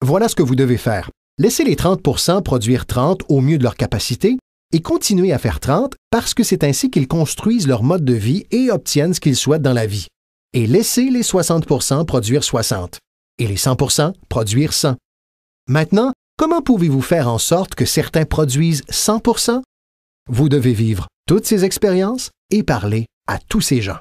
Voilà ce que vous devez faire. Laissez les 30% produire 30 au mieux de leur capacité et continuez à faire 30 parce que c'est ainsi qu'ils construisent leur mode de vie et obtiennent ce qu'ils souhaitent dans la vie. Et laissez les 60% produire 60 et les 100% produire 100. Maintenant, comment pouvez-vous faire en sorte que certains produisent 100%? Vous devez vivre toutes ces expériences et parler à tous ces gens.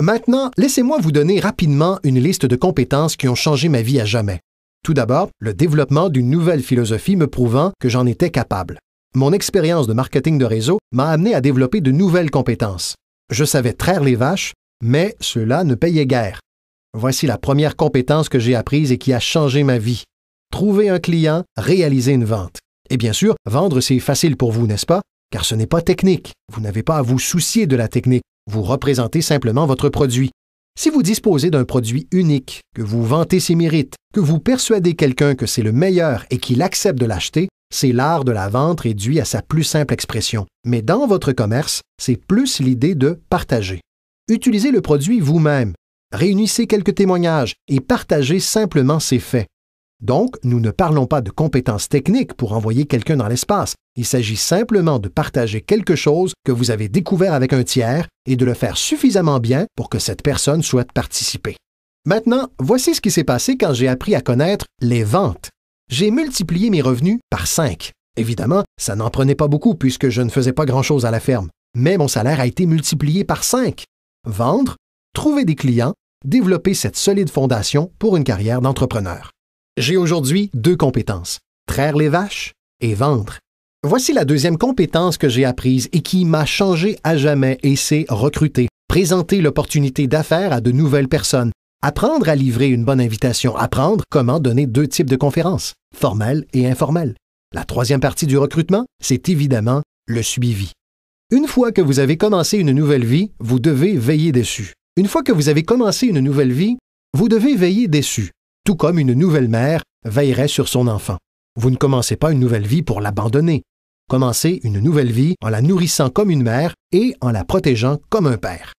Maintenant, laissez-moi vous donner rapidement une liste de compétences qui ont changé ma vie à jamais. Tout d'abord, le développement d'une nouvelle philosophie me prouvant que j'en étais capable. Mon expérience de marketing de réseau m'a amené à développer de nouvelles compétences. Je savais traire les vaches, mais cela ne payait guère. Voici la première compétence que j'ai apprise et qui a changé ma vie. Trouver un client, réaliser une vente. Et bien sûr, vendre, c'est facile pour vous, n'est-ce pas? Car ce n'est pas technique. Vous n'avez pas à vous soucier de la technique. Vous représentez simplement votre produit. Si vous disposez d'un produit unique, que vous vantez ses mérites, que vous persuadez quelqu'un que c'est le meilleur et qu'il accepte de l'acheter, c'est l'art de la vente réduit à sa plus simple expression. Mais dans votre commerce, c'est plus l'idée de partager. Utilisez le produit vous-même. Réunissez quelques témoignages et partagez simplement ses faits. Donc, nous ne parlons pas de compétences techniques pour envoyer quelqu'un dans l'espace. Il s'agit simplement de partager quelque chose que vous avez découvert avec un tiers et de le faire suffisamment bien pour que cette personne souhaite participer. Maintenant, voici ce qui s'est passé quand j'ai appris à connaître les ventes. J'ai multiplié mes revenus par 5. Évidemment, ça n'en prenait pas beaucoup puisque je ne faisais pas grand-chose à la ferme, mais mon salaire a été multiplié par 5. Vendre, trouver des clients, développer cette solide fondation pour une carrière d'entrepreneur. J'ai aujourd'hui 2 compétences, traire les vaches et vendre. Voici la deuxième compétence que j'ai apprise et qui m'a changé à jamais et c'est recruter, présenter l'opportunité d'affaires à de nouvelles personnes, apprendre à livrer une bonne invitation, apprendre comment donner 2 types de conférences, formelles et informelles. La troisième partie du recrutement, c'est évidemment le suivi. Une fois que vous avez commencé une nouvelle vie, vous devez veiller dessus. Une fois que vous avez commencé une nouvelle vie, vous devez veiller dessus, tout comme une nouvelle mère veillerait sur son enfant. Vous ne commencez pas une nouvelle vie pour l'abandonner. Commencez une nouvelle vie en la nourrissant comme une mère et en la protégeant comme un père.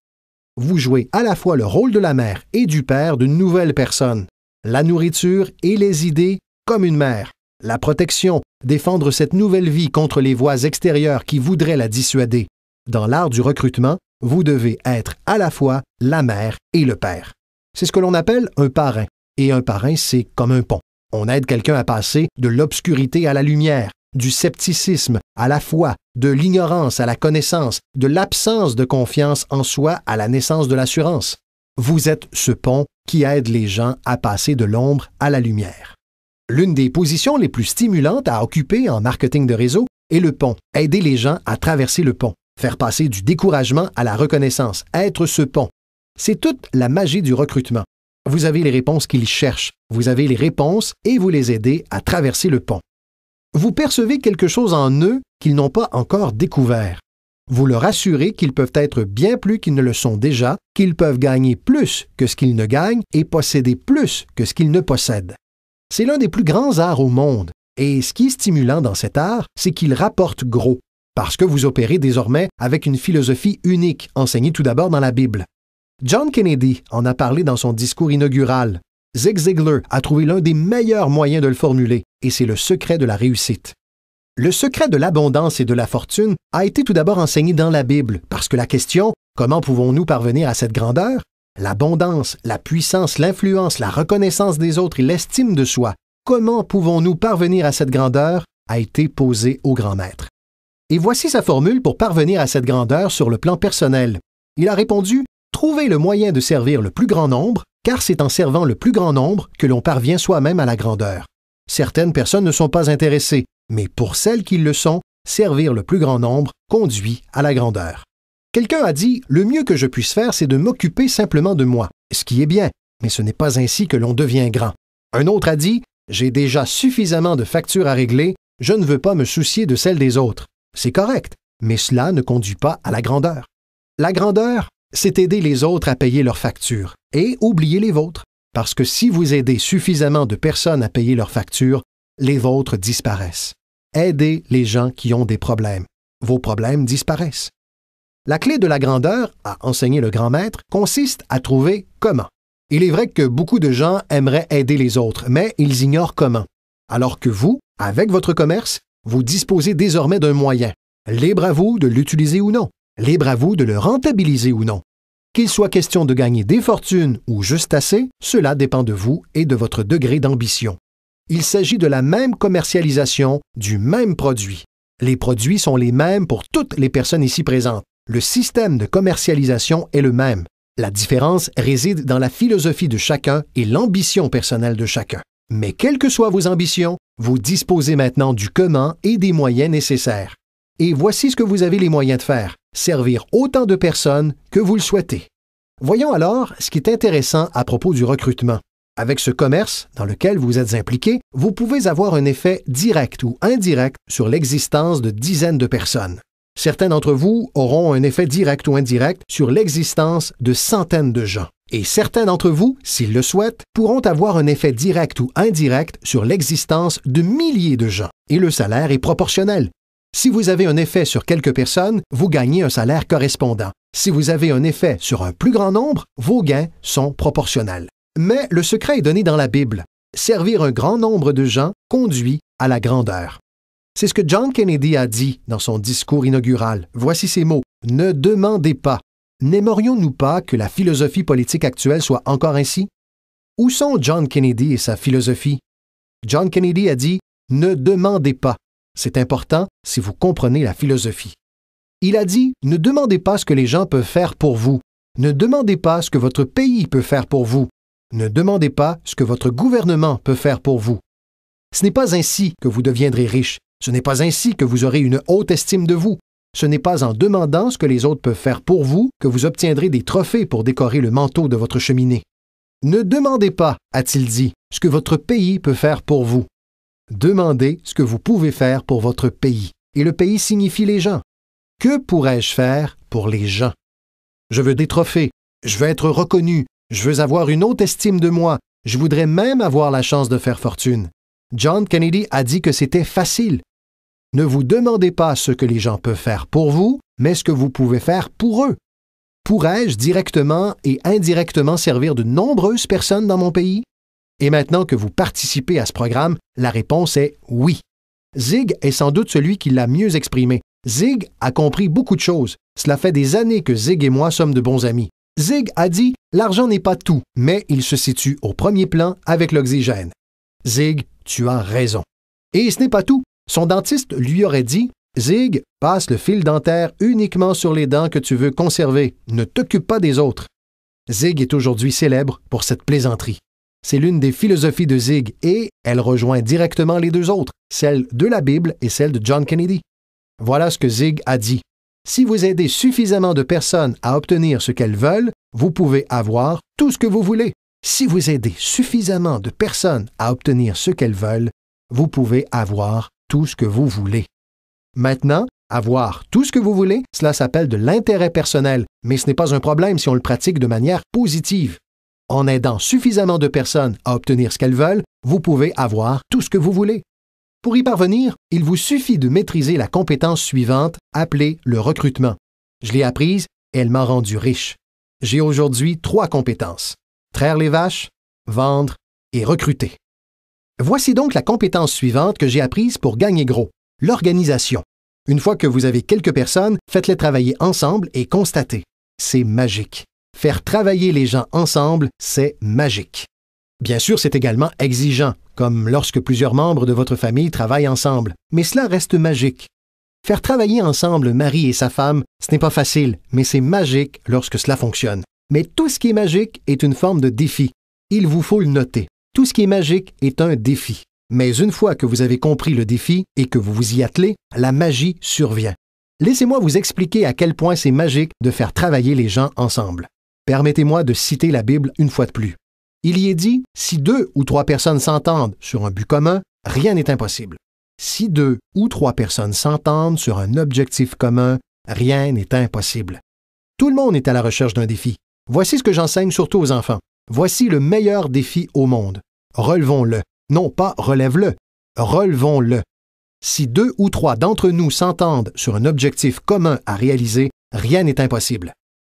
Vous jouez à la fois le rôle de la mère et du père d'une nouvelle personne. La nourriture et les idées comme une mère. La protection, défendre cette nouvelle vie contre les voix extérieures qui voudraient la dissuader. Dans l'art du recrutement, vous devez être à la fois la mère et le père. C'est ce que l'on appelle un parrain. Et un parrain, c'est comme un pont. On aide quelqu'un à passer de l'obscurité à la lumière, du scepticisme à la foi, de l'ignorance à la connaissance, de l'absence de confiance en soi à la naissance de l'assurance. Vous êtes ce pont qui aide les gens à passer de l'ombre à la lumière. L'une des positions les plus stimulantes à occuper en marketing de réseau est le pont. Aider les gens à traverser le pont, faire passer du découragement à la reconnaissance, être ce pont. C'est toute la magie du recrutement. Vous avez les réponses qu'ils cherchent, vous avez les réponses et vous les aidez à traverser le pont. Vous percevez quelque chose en eux qu'ils n'ont pas encore découvert. Vous leur assurez qu'ils peuvent être bien plus qu'ils ne le sont déjà, qu'ils peuvent gagner plus que ce qu'ils ne gagnent et posséder plus que ce qu'ils ne possèdent. C'est l'un des plus grands arts au monde, et ce qui est stimulant dans cet art, c'est qu'il rapporte gros, parce que vous opérez désormais avec une philosophie unique, enseignée tout d'abord dans la Bible. John Kennedy en a parlé dans son discours inaugural. Zig Ziglar a trouvé l'un des meilleurs moyens de le formuler, et c'est le secret de la réussite. Le secret de l'abondance et de la fortune a été tout d'abord enseigné dans la Bible, parce que la question « Comment pouvons-nous parvenir à cette grandeur ?» L'abondance, la puissance, l'influence, la reconnaissance des autres et l'estime de soi. Comment pouvons-nous parvenir à cette grandeur a été posée au grand maître. Et voici sa formule pour parvenir à cette grandeur sur le plan personnel. Il a répondu « Trouvez le moyen de servir le plus grand nombre, car c'est en servant le plus grand nombre que l'on parvient soi-même à la grandeur. Certaines personnes ne sont pas intéressées, mais pour celles qui le sont, servir le plus grand nombre conduit à la grandeur. » Quelqu'un a dit « Le mieux que je puisse faire, c'est de m'occuper simplement de moi. » Ce qui est bien, mais ce n'est pas ainsi que l'on devient grand. Un autre a dit « J'ai déjà suffisamment de factures à régler, je ne veux pas me soucier de celles des autres. » C'est correct, mais cela ne conduit pas à la grandeur. La grandeur, c'est aider les autres à payer leurs factures et oublier les vôtres. Parce que si vous aidez suffisamment de personnes à payer leurs factures, les vôtres disparaissent. Aidez les gens qui ont des problèmes. Vos problèmes disparaissent. La clé de la grandeur, a enseigné le grand maître, consiste à trouver comment. Il est vrai que beaucoup de gens aimeraient aider les autres, mais ils ignorent comment. Alors que vous, avec votre commerce, vous disposez désormais d'un moyen. Libre à vous de l'utiliser ou non. Libre à vous de le rentabiliser ou non. Qu'il soit question de gagner des fortunes ou juste assez, cela dépend de vous et de votre degré d'ambition. Il s'agit de la même commercialisation du même produit. Les produits sont les mêmes pour toutes les personnes ici présentes. Le système de commercialisation est le même. La différence réside dans la philosophie de chacun et l'ambition personnelle de chacun. Mais quelles que soient vos ambitions, vous disposez maintenant du comment et des moyens nécessaires. Et voici ce que vous avez les moyens de faire, servir autant de personnes que vous le souhaitez. Voyons alors ce qui est intéressant à propos du recrutement. Avec ce commerce dans lequel vous êtes impliqué, vous pouvez avoir un effet direct ou indirect sur l'existence de dizaines de personnes. Certains d'entre vous auront un effet direct ou indirect sur l'existence de centaines de gens. Et certains d'entre vous, s'ils le souhaitent, pourront avoir un effet direct ou indirect sur l'existence de milliers de gens. Et le salaire est proportionnel. Si vous avez un effet sur quelques personnes, vous gagnez un salaire correspondant. Si vous avez un effet sur un plus grand nombre, vos gains sont proportionnels. Mais le secret est donné dans la Bible. Servir un grand nombre de gens conduit à la grandeur. C'est ce que John Kennedy a dit dans son discours inaugural. Voici ces mots. « Ne demandez pas. » N'aimerions-nous pas que la philosophie politique actuelle soit encore ainsi? Où sont John Kennedy et sa philosophie? John Kennedy a dit « Ne demandez pas. » C'est important si vous comprenez la philosophie. Il a dit « Ne demandez pas ce que les gens peuvent faire pour vous. Ne demandez pas ce que votre pays peut faire pour vous. Ne demandez pas ce que votre gouvernement peut faire pour vous. Ce n'est pas ainsi que vous deviendrez riche. Ce n'est pas ainsi que vous aurez une haute estime de vous. Ce n'est pas en demandant ce que les autres peuvent faire pour vous que vous obtiendrez des trophées pour décorer le manteau de votre cheminée. Ne demandez pas, a-t-il dit, ce que votre pays peut faire pour vous. Demandez ce que vous pouvez faire pour votre pays. Et le pays signifie les gens. Que pourrais-je faire pour les gens? Je veux des trophées. Je veux être reconnu. Je veux avoir une haute estime de moi. Je voudrais même avoir la chance de faire fortune. John Kennedy a dit que c'était facile. Ne vous demandez pas ce que les gens peuvent faire pour vous, mais ce que vous pouvez faire pour eux. Pourrais-je directement et indirectement servir de nombreuses personnes dans mon pays? Et maintenant que vous participez à ce programme, la réponse est oui. Zig est sans doute celui qui l'a mieux exprimé. Zig a compris beaucoup de choses. Cela fait des années que Zig et moi sommes de bons amis. Zig a dit « L'argent n'est pas tout, mais il se situe au premier plan avec l'oxygène. » Zig, tu as raison. Et ce n'est pas tout. Son dentiste lui aurait dit « Zig, passe le fil dentaire uniquement sur les dents que tu veux conserver. Ne t'occupe pas des autres. » Zig est aujourd'hui célèbre pour cette plaisanterie. C'est l'une des philosophies de Zig et elle rejoint directement les deux autres, celle de la Bible et celle de John Kennedy. Voilà ce que Zig a dit. Si vous aidez suffisamment de personnes à obtenir ce qu'elles veulent, vous pouvez avoir tout ce que vous voulez. Si vous aidez suffisamment de personnes à obtenir ce qu'elles veulent, vous pouvez avoir tout ce que vous voulez. Maintenant, avoir tout ce que vous voulez, cela s'appelle de l'intérêt personnel, mais ce n'est pas un problème si on le pratique de manière positive. En aidant suffisamment de personnes à obtenir ce qu'elles veulent, vous pouvez avoir tout ce que vous voulez. Pour y parvenir, il vous suffit de maîtriser la compétence suivante, appelée le recrutement. Je l'ai apprise et elle m'a rendu riche. J'ai aujourd'hui 3 compétences. Traire les vaches, vendre et recruter. Voici donc la compétence suivante que j'ai apprise pour gagner gros, l'organisation. Une fois que vous avez quelques personnes, faites-les travailler ensemble et constatez. C'est magique. Faire travailler les gens ensemble, c'est magique. Bien sûr, c'est également exigeant, comme lorsque plusieurs membres de votre famille travaillent ensemble, mais cela reste magique. Faire travailler ensemble le mari et sa femme, ce n'est pas facile, mais c'est magique lorsque cela fonctionne. Mais tout ce qui est magique est une forme de défi. Il vous faut le noter. Tout ce qui est magique est un défi. Mais une fois que vous avez compris le défi et que vous vous y attelez, la magie survient. Laissez-moi vous expliquer à quel point c'est magique de faire travailler les gens ensemble. Permettez-moi de citer la Bible une fois de plus. Il y est dit, si 2 ou 3 personnes s'entendent sur un but commun, rien n'est impossible. Si 2 ou 3 personnes s'entendent sur un objectif commun, rien n'est impossible. Tout le monde est à la recherche d'un défi. Voici ce que j'enseigne surtout aux enfants. Voici le meilleur défi au monde. Relevons-le. Non pas relève-le. Relevons-le. Si 2 ou 3 d'entre nous s'entendent sur un objectif commun à réaliser, rien n'est impossible.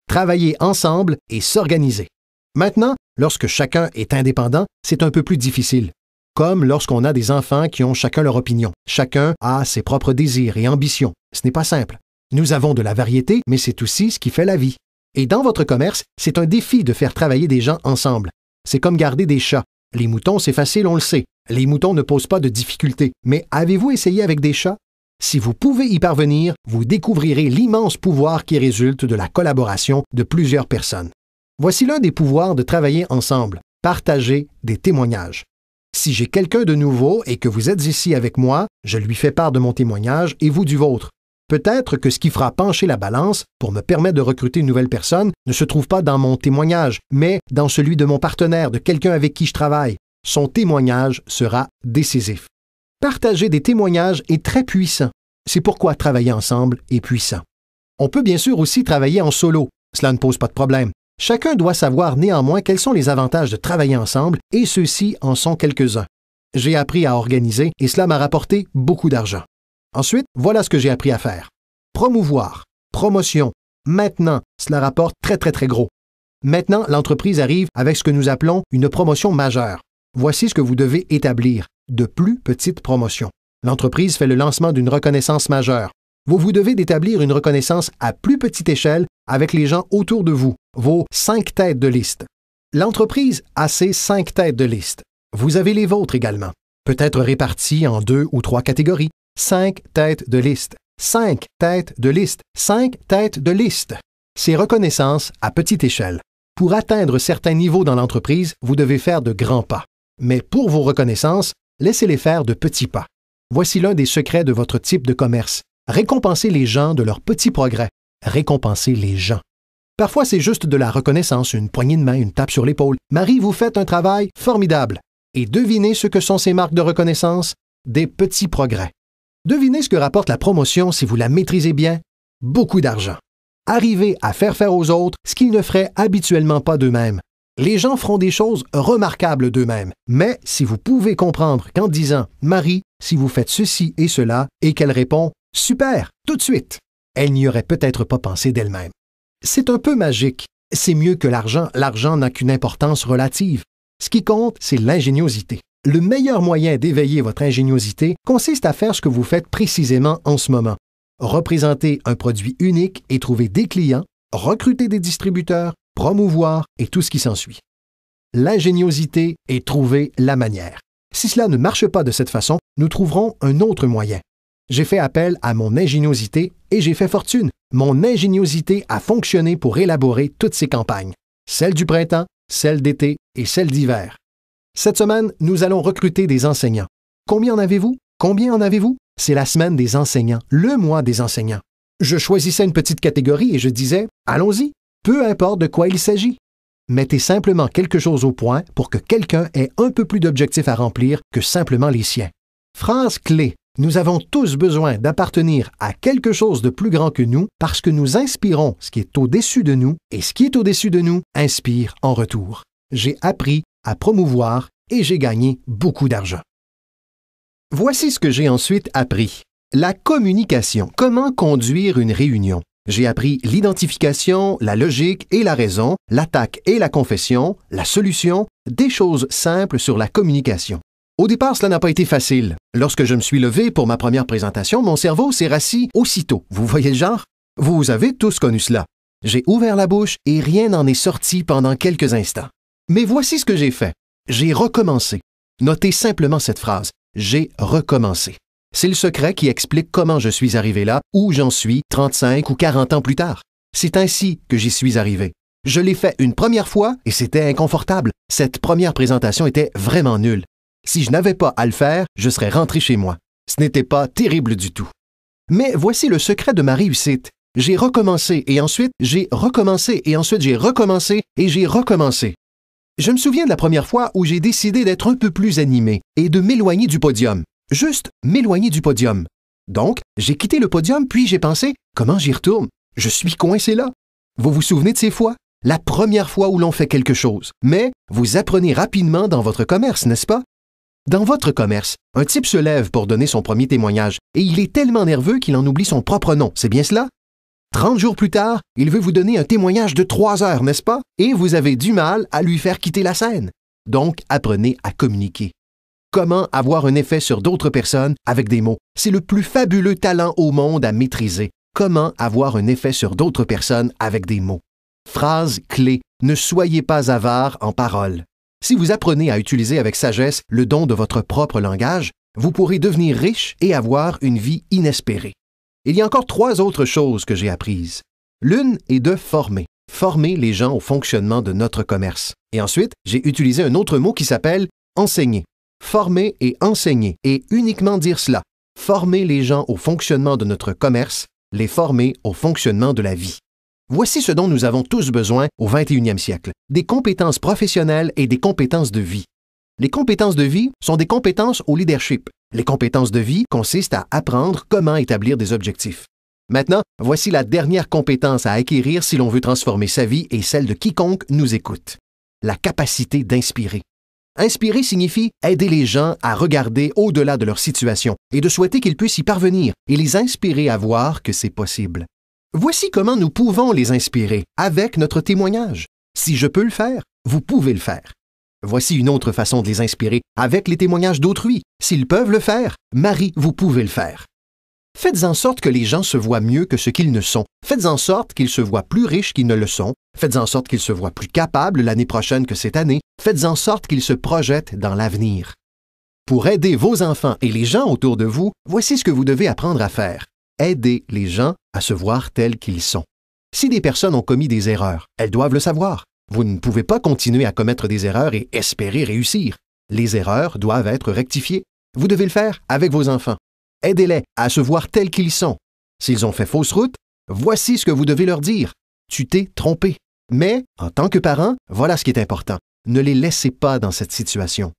Travailler ensemble et s'organiser. Maintenant, lorsque chacun est indépendant, c'est un peu plus difficile. Comme lorsqu'on a des enfants qui ont chacun leur opinion. Chacun a ses propres désirs et ambitions. Ce n'est pas simple. Nous avons de la variété, mais c'est aussi ce qui fait la vie. Et dans votre commerce, c'est un défi de faire travailler des gens ensemble. C'est comme garder des chats. Les moutons, c'est facile, on le sait. Les moutons ne posent pas de difficultés. Mais avez-vous essayé avec des chats? Si vous pouvez y parvenir, vous découvrirez l'immense pouvoir qui résulte de la collaboration de plusieurs personnes. Voici l'un des pouvoirs de travailler ensemble. Partager des témoignages. Si j'ai quelqu'un de nouveau et que vous êtes ici avec moi, je lui fais part de mon témoignage et vous du vôtre. Peut-être que ce qui fera pencher la balance pour me permettre de recruter une nouvelle personne ne se trouve pas dans mon témoignage, mais dans celui de mon partenaire, de quelqu'un avec qui je travaille. Son témoignage sera décisif. Partager des témoignages est très puissant. C'est pourquoi travailler ensemble est puissant. On peut bien sûr aussi travailler en solo. Cela ne pose pas de problème. Chacun doit savoir néanmoins quels sont les avantages de travailler ensemble et ceux-ci en sont quelques-uns. J'ai appris à organiser et cela m'a rapporté beaucoup d'argent. Ensuite, voilà ce que j'ai appris à faire. Promouvoir, promotion. Maintenant, cela rapporte très gros. Maintenant, l'entreprise arrive avec ce que nous appelons une promotion majeure. Voici ce que vous devez établir, de plus petites promotions. L'entreprise fait le lancement d'une reconnaissance majeure. Vous devez d'établir une reconnaissance à plus petite échelle avec les gens autour de vous, vos 5 têtes de liste. L'entreprise a ses 5 têtes de liste. Vous avez les vôtres également, peut-être répartis en 2 ou 3 catégories. 5 têtes de liste, 5 têtes de liste, 5 têtes de liste. C'est reconnaissance à petite échelle. Pour atteindre certains niveaux dans l'entreprise, vous devez faire de grands pas. Mais pour vos reconnaissances, laissez-les faire de petits pas. Voici l'un des secrets de votre type de commerce. Récompensez les gens de leurs petits progrès. Récompensez les gens. Parfois, c'est juste de la reconnaissance, une poignée de main, une tape sur l'épaule. Marie, vous faites un travail formidable. Et devinez ce que sont ces marques de reconnaissance? Des petits progrès. Devinez ce que rapporte la promotion si vous la maîtrisez bien? Beaucoup d'argent. Arrivez à faire aux autres ce qu'ils ne feraient habituellement pas d'eux-mêmes. Les gens feront des choses remarquables d'eux-mêmes. Mais si vous pouvez comprendre qu'en disant « Marie, si vous faites ceci et cela » et qu'elle répond « Super, tout de suite », elle n'y aurait peut-être pas pensé d'elle-même. C'est un peu magique. C'est mieux que l'argent. L'argent n'a qu'une importance relative. Ce qui compte, c'est l'ingéniosité. Le meilleur moyen d'éveiller votre ingéniosité consiste à faire ce que vous faites précisément en ce moment. Représenter un produit unique et trouver des clients, recruter des distributeurs, promouvoir et tout ce qui s'ensuit. L'ingéniosité est trouver la manière. Si cela ne marche pas de cette façon, nous trouverons un autre moyen. J'ai fait appel à mon ingéniosité et j'ai fait fortune. Mon ingéniosité a fonctionné pour élaborer toutes ces campagnes. Celle du printemps, celle d'été et celle d'hiver. Cette semaine, nous allons recruter des enseignants. Combien en avez-vous? Combien en avez-vous? C'est la semaine des enseignants, le mois des enseignants. Je choisissais une petite catégorie et je disais « Allons-y, peu importe de quoi il s'agit. » Mettez simplement quelque chose au point pour que quelqu'un ait un peu plus d'objectifs à remplir que simplement les siens. Phrase clé. Nous avons tous besoin d'appartenir à quelque chose de plus grand que nous parce que nous inspirons ce qui est au-dessus de nous et ce qui est au-dessus de nous inspire en retour. J'ai appris à promouvoir et j'ai gagné beaucoup d'argent. Voici ce que j'ai ensuite appris. La communication. Comment conduire une réunion? J'ai appris l'identification, la logique et la raison, l'attaque et la confession, la solution, des choses simples sur la communication. Au départ, cela n'a pas été facile. Lorsque je me suis levé pour ma première présentation, mon cerveau s'est rassis aussitôt. Vous voyez le genre? Vous avez tous connu cela. J'ai ouvert la bouche et rien n'en est sorti pendant quelques instants. Mais voici ce que j'ai fait. J'ai recommencé. Notez simplement cette phrase. J'ai recommencé. C'est le secret qui explique comment je suis arrivé là, où j'en suis 35 ou 40 ans plus tard. C'est ainsi que j'y suis arrivé. Je l'ai fait une première fois et c'était inconfortable. Cette première présentation était vraiment nulle. Si je n'avais pas à le faire, je serais rentré chez moi. Ce n'était pas terrible du tout. Mais voici le secret de ma réussite. J'ai recommencé et ensuite j'ai recommencé et ensuite j'ai recommencé et j'ai recommencé. Je me souviens de la première fois où j'ai décidé d'être un peu plus animé et de m'éloigner du podium. Juste m'éloigner du podium. Donc, j'ai quitté le podium puis j'ai pensé, comment j'y retourne? Je suis coincé là. Vous vous souvenez de ces fois? La première fois où l'on fait quelque chose. Mais vous apprenez rapidement dans votre commerce, n'est-ce pas? Dans votre commerce, un type se lève pour donner son premier témoignage et il est tellement nerveux qu'il en oublie son propre nom, c'est bien cela? 30 jours plus tard, il veut vous donner un témoignage de 3 heures, n'est-ce pas? Et vous avez du mal à lui faire quitter la scène. Donc, apprenez à communiquer. Comment avoir un effet sur d'autres personnes avec des mots? C'est le plus fabuleux talent au monde à maîtriser. Comment avoir un effet sur d'autres personnes avec des mots? Phrase clé. Ne soyez pas avare en paroles. Si vous apprenez à utiliser avec sagesse le don de votre propre langage, vous pourrez devenir riche et avoir une vie inespérée. Il y a encore 3 autres choses que j'ai apprises. L'une est de former. former les gens au fonctionnement de notre commerce. Et ensuite, j'ai utilisé un autre mot qui s'appelle enseigner. Former et enseigner, et uniquement dire cela. Former les gens au fonctionnement de notre commerce, les former au fonctionnement de la vie. Voici ce dont nous avons tous besoin au 21e siècle, des compétences professionnelles et des compétences de vie. Les compétences de vie sont des compétences au leadership. Les compétences de vie consistent à apprendre comment établir des objectifs. Maintenant, voici la dernière compétence à acquérir si l'on veut transformer sa vie et celle de quiconque nous écoute. La capacité d'inspirer. Inspirer signifie aider les gens à regarder au-delà de leur situation et de souhaiter qu'ils puissent y parvenir et les inspirer à voir que c'est possible. Voici comment nous pouvons les inspirer avec notre témoignage. Si je peux le faire, vous pouvez le faire. Voici une autre façon de les inspirer avec les témoignages d'autrui. S'ils peuvent le faire, Marie, vous pouvez le faire. Faites en sorte que les gens se voient mieux que ce qu'ils ne sont. Faites en sorte qu'ils se voient plus riches qu'ils ne le sont. Faites en sorte qu'ils se voient plus capables l'année prochaine que cette année. Faites en sorte qu'ils se projettent dans l'avenir. Pour aider vos enfants et les gens autour de vous, voici ce que vous devez apprendre à faire. Aider les gens à se voir tels qu'ils sont. Si des personnes ont commis des erreurs, elles doivent le savoir. Vous ne pouvez pas continuer à commettre des erreurs et espérer réussir. Les erreurs doivent être rectifiées. Vous devez le faire avec vos enfants. Aidez-les à se voir tels qu'ils sont. S'ils ont fait fausse route, voici ce que vous devez leur dire. Tu t'es trompé. Mais, en tant que parent, voilà ce qui est important. Ne les laissez pas dans cette situation.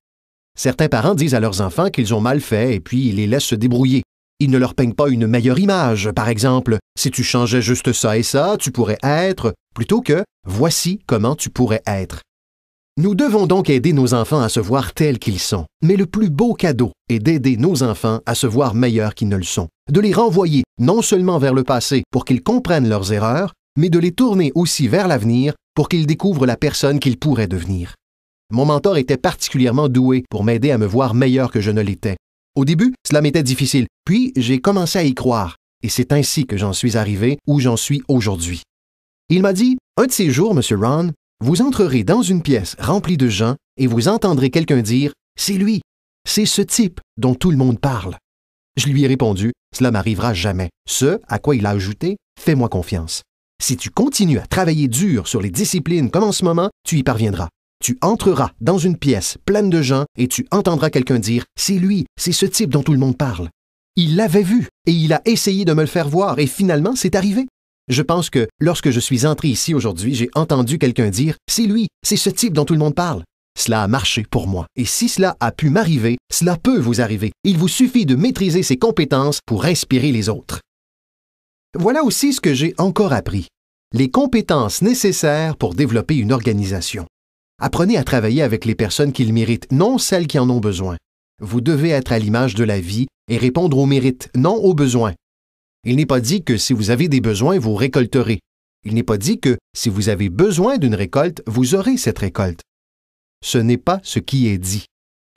Certains parents disent à leurs enfants qu'ils ont mal fait et puis ils les laissent se débrouiller. Ils ne leur peignent pas une meilleure image. Par exemple, si tu changeais juste ça et ça, tu pourrais être, plutôt que voici comment tu pourrais être. Nous devons donc aider nos enfants à se voir tels qu'ils sont. Mais le plus beau cadeau est d'aider nos enfants à se voir meilleurs qu'ils ne le sont. De les renvoyer non seulement vers le passé pour qu'ils comprennent leurs erreurs, mais de les tourner aussi vers l'avenir pour qu'ils découvrent la personne qu'ils pourraient devenir. Mon mentor était particulièrement doué pour m'aider à me voir meilleur que je ne l'étais. Au début, cela m'était difficile, puis j'ai commencé à y croire, et c'est ainsi que j'en suis arrivé où j'en suis aujourd'hui. Il m'a dit, un de ces jours, M. Ron, vous entrerez dans une pièce remplie de gens et vous entendrez quelqu'un dire « C'est lui, c'est ce type dont tout le monde parle. » Je lui ai répondu « Cela m'arrivera jamais. » Ce à quoi il a ajouté « Fais-moi confiance. Si tu continues à travailler dur sur les disciplines comme en ce moment, tu y parviendras. Tu entreras dans une pièce pleine de gens et tu entendras quelqu'un dire « C'est lui, c'est ce type dont tout le monde parle. » Il l'avait vu et il a essayé de me le faire voir et finalement, c'est arrivé. Je pense que lorsque je suis entré ici aujourd'hui, j'ai entendu quelqu'un dire « C'est lui, c'est ce type dont tout le monde parle. » Cela a marché pour moi. Et si cela a pu m'arriver, cela peut vous arriver. Il vous suffit de maîtriser ces compétences pour inspirer les autres. Voilà aussi ce que j'ai encore appris. Les compétences nécessaires pour développer une organisation. Apprenez à travailler avec les personnes qui le méritent, non celles qui en ont besoin. Vous devez être à l'image de la vie et répondre aux mérites, non aux besoins. Il n'est pas dit que si vous avez des besoins, vous récolterez. Il n'est pas dit que si vous avez besoin d'une récolte, vous aurez cette récolte. Ce n'est pas ce qui est dit.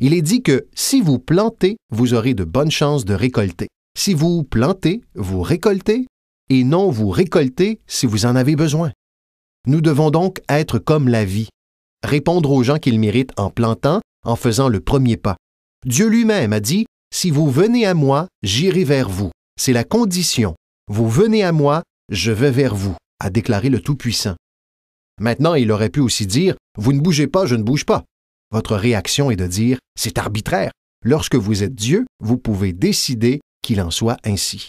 Il est dit que si vous plantez, vous aurez de bonnes chances de récolter. Si vous plantez, vous récoltez, et non vous récoltez si vous en avez besoin. Nous devons donc être comme la vie. Répondre aux gens qu'ils méritent en plantant, en faisant le premier pas. Dieu lui-même a dit « Si vous venez à moi, j'irai vers vous. » C'est la condition. « Vous venez à moi, je vais vers vous », a déclaré le Tout-Puissant. Maintenant, il aurait pu aussi dire « Vous ne bougez pas, je ne bouge pas ». Votre réaction est de dire « C'est arbitraire. » Lorsque vous êtes Dieu, vous pouvez décider qu'il en soit ainsi.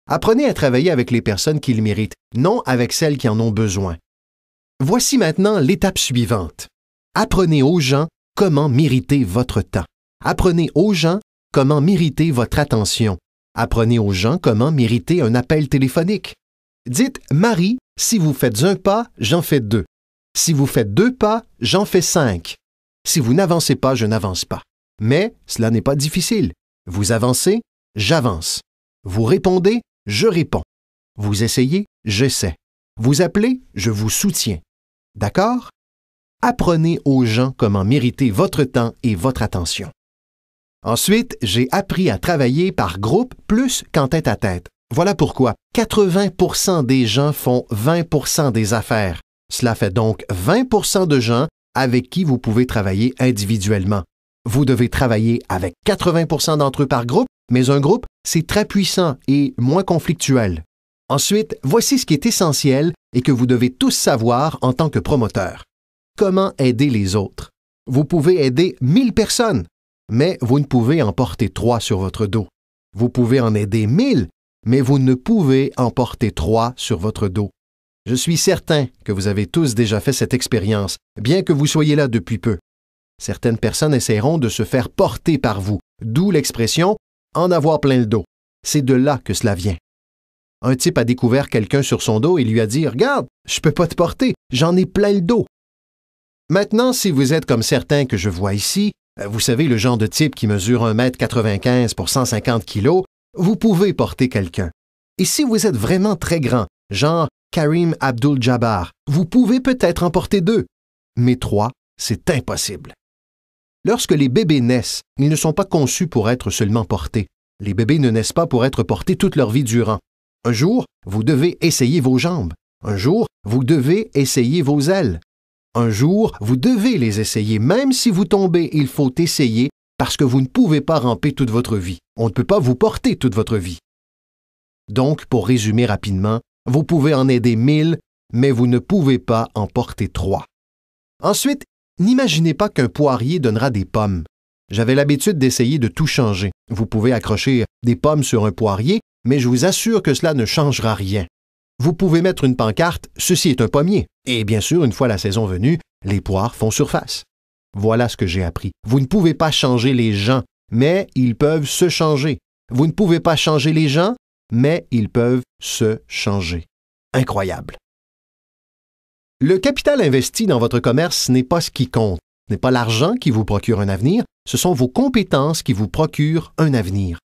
Apprenez à travailler avec les personnes qui le méritent, non avec celles qui en ont besoin. Voici maintenant l'étape suivante. Apprenez aux gens comment mériter votre temps. Apprenez aux gens comment mériter votre attention. Apprenez aux gens comment mériter un appel téléphonique. Dites « Marie, si vous faites un pas, j'en fais deux. Si vous faites deux pas, j'en fais 5. Si vous n'avancez pas, je n'avance pas. » Mais cela n'est pas difficile. Vous avancez, j'avance. Vous répondez, je réponds. Vous essayez, j'essaie. Vous appelez, je vous soutiens. D'accord? Apprenez aux gens comment mériter votre temps et votre attention. Ensuite, j'ai appris à travailler par groupe plus qu'en tête-à-tête. Voilà pourquoi 80% des gens font 20% des affaires. Cela fait donc 20% de gens avec qui vous pouvez travailler individuellement. Vous devez travailler avec 80% d'entre eux par groupe, mais un groupe, c'est très puissant et moins conflictuel. Ensuite, voici ce qui est essentiel et que vous devez tous savoir en tant que promoteur. Comment aider les autres? Vous pouvez aider 1000 personnes, mais vous ne pouvez en porter 3 sur votre dos. Vous pouvez en aider 1000, mais vous ne pouvez en porter 3 sur votre dos. Je suis certain que vous avez tous déjà fait cette expérience, bien que vous soyez là depuis peu. Certaines personnes essaieront de se faire porter par vous, d'où l'expression « en avoir plein le dos ». C'est de là que cela vient. Un type a découvert quelqu'un sur son dos et lui a dit « Regarde, je peux pas te porter, j'en ai plein le dos ». Maintenant, si vous êtes comme certains que je vois ici, vous savez le genre de type qui mesure 1,95 m pour 150 kg, vous pouvez porter quelqu'un. Et si vous êtes vraiment très grand, genre Karim Abdul-Jabbar, vous pouvez peut-être en porter 2, mais 3, c'est impossible. Lorsque les bébés naissent, ils ne sont pas conçus pour être seulement portés. Les bébés ne naissent pas pour être portés toute leur vie durant. Un jour, vous devez essayer vos jambes. Un jour, vous devez essayer vos ailes. Un jour, vous devez les essayer. Même si vous tombez, il faut essayer parce que vous ne pouvez pas ramper toute votre vie. On ne peut pas vous porter toute votre vie. Donc, pour résumer rapidement, vous pouvez en aider 1000, mais vous ne pouvez pas en porter 3. Ensuite, n'imaginez pas qu'un poirier donnera des pommes. J'avais l'habitude d'essayer de tout changer. Vous pouvez accrocher des pommes sur un poirier, mais je vous assure que cela ne changera rien. Vous pouvez mettre une pancarte « Ceci est un pommier ». Et bien sûr, une fois la saison venue, les poires font surface. Voilà ce que j'ai appris. Vous ne pouvez pas changer les gens, mais ils peuvent se changer. Vous ne pouvez pas changer les gens, mais ils peuvent se changer. Incroyable. Le capital investi dans votre commerce n'est pas ce qui compte. Ce n'est pas l'argent qui vous procure un avenir, ce sont vos compétences qui vous procurent un avenir.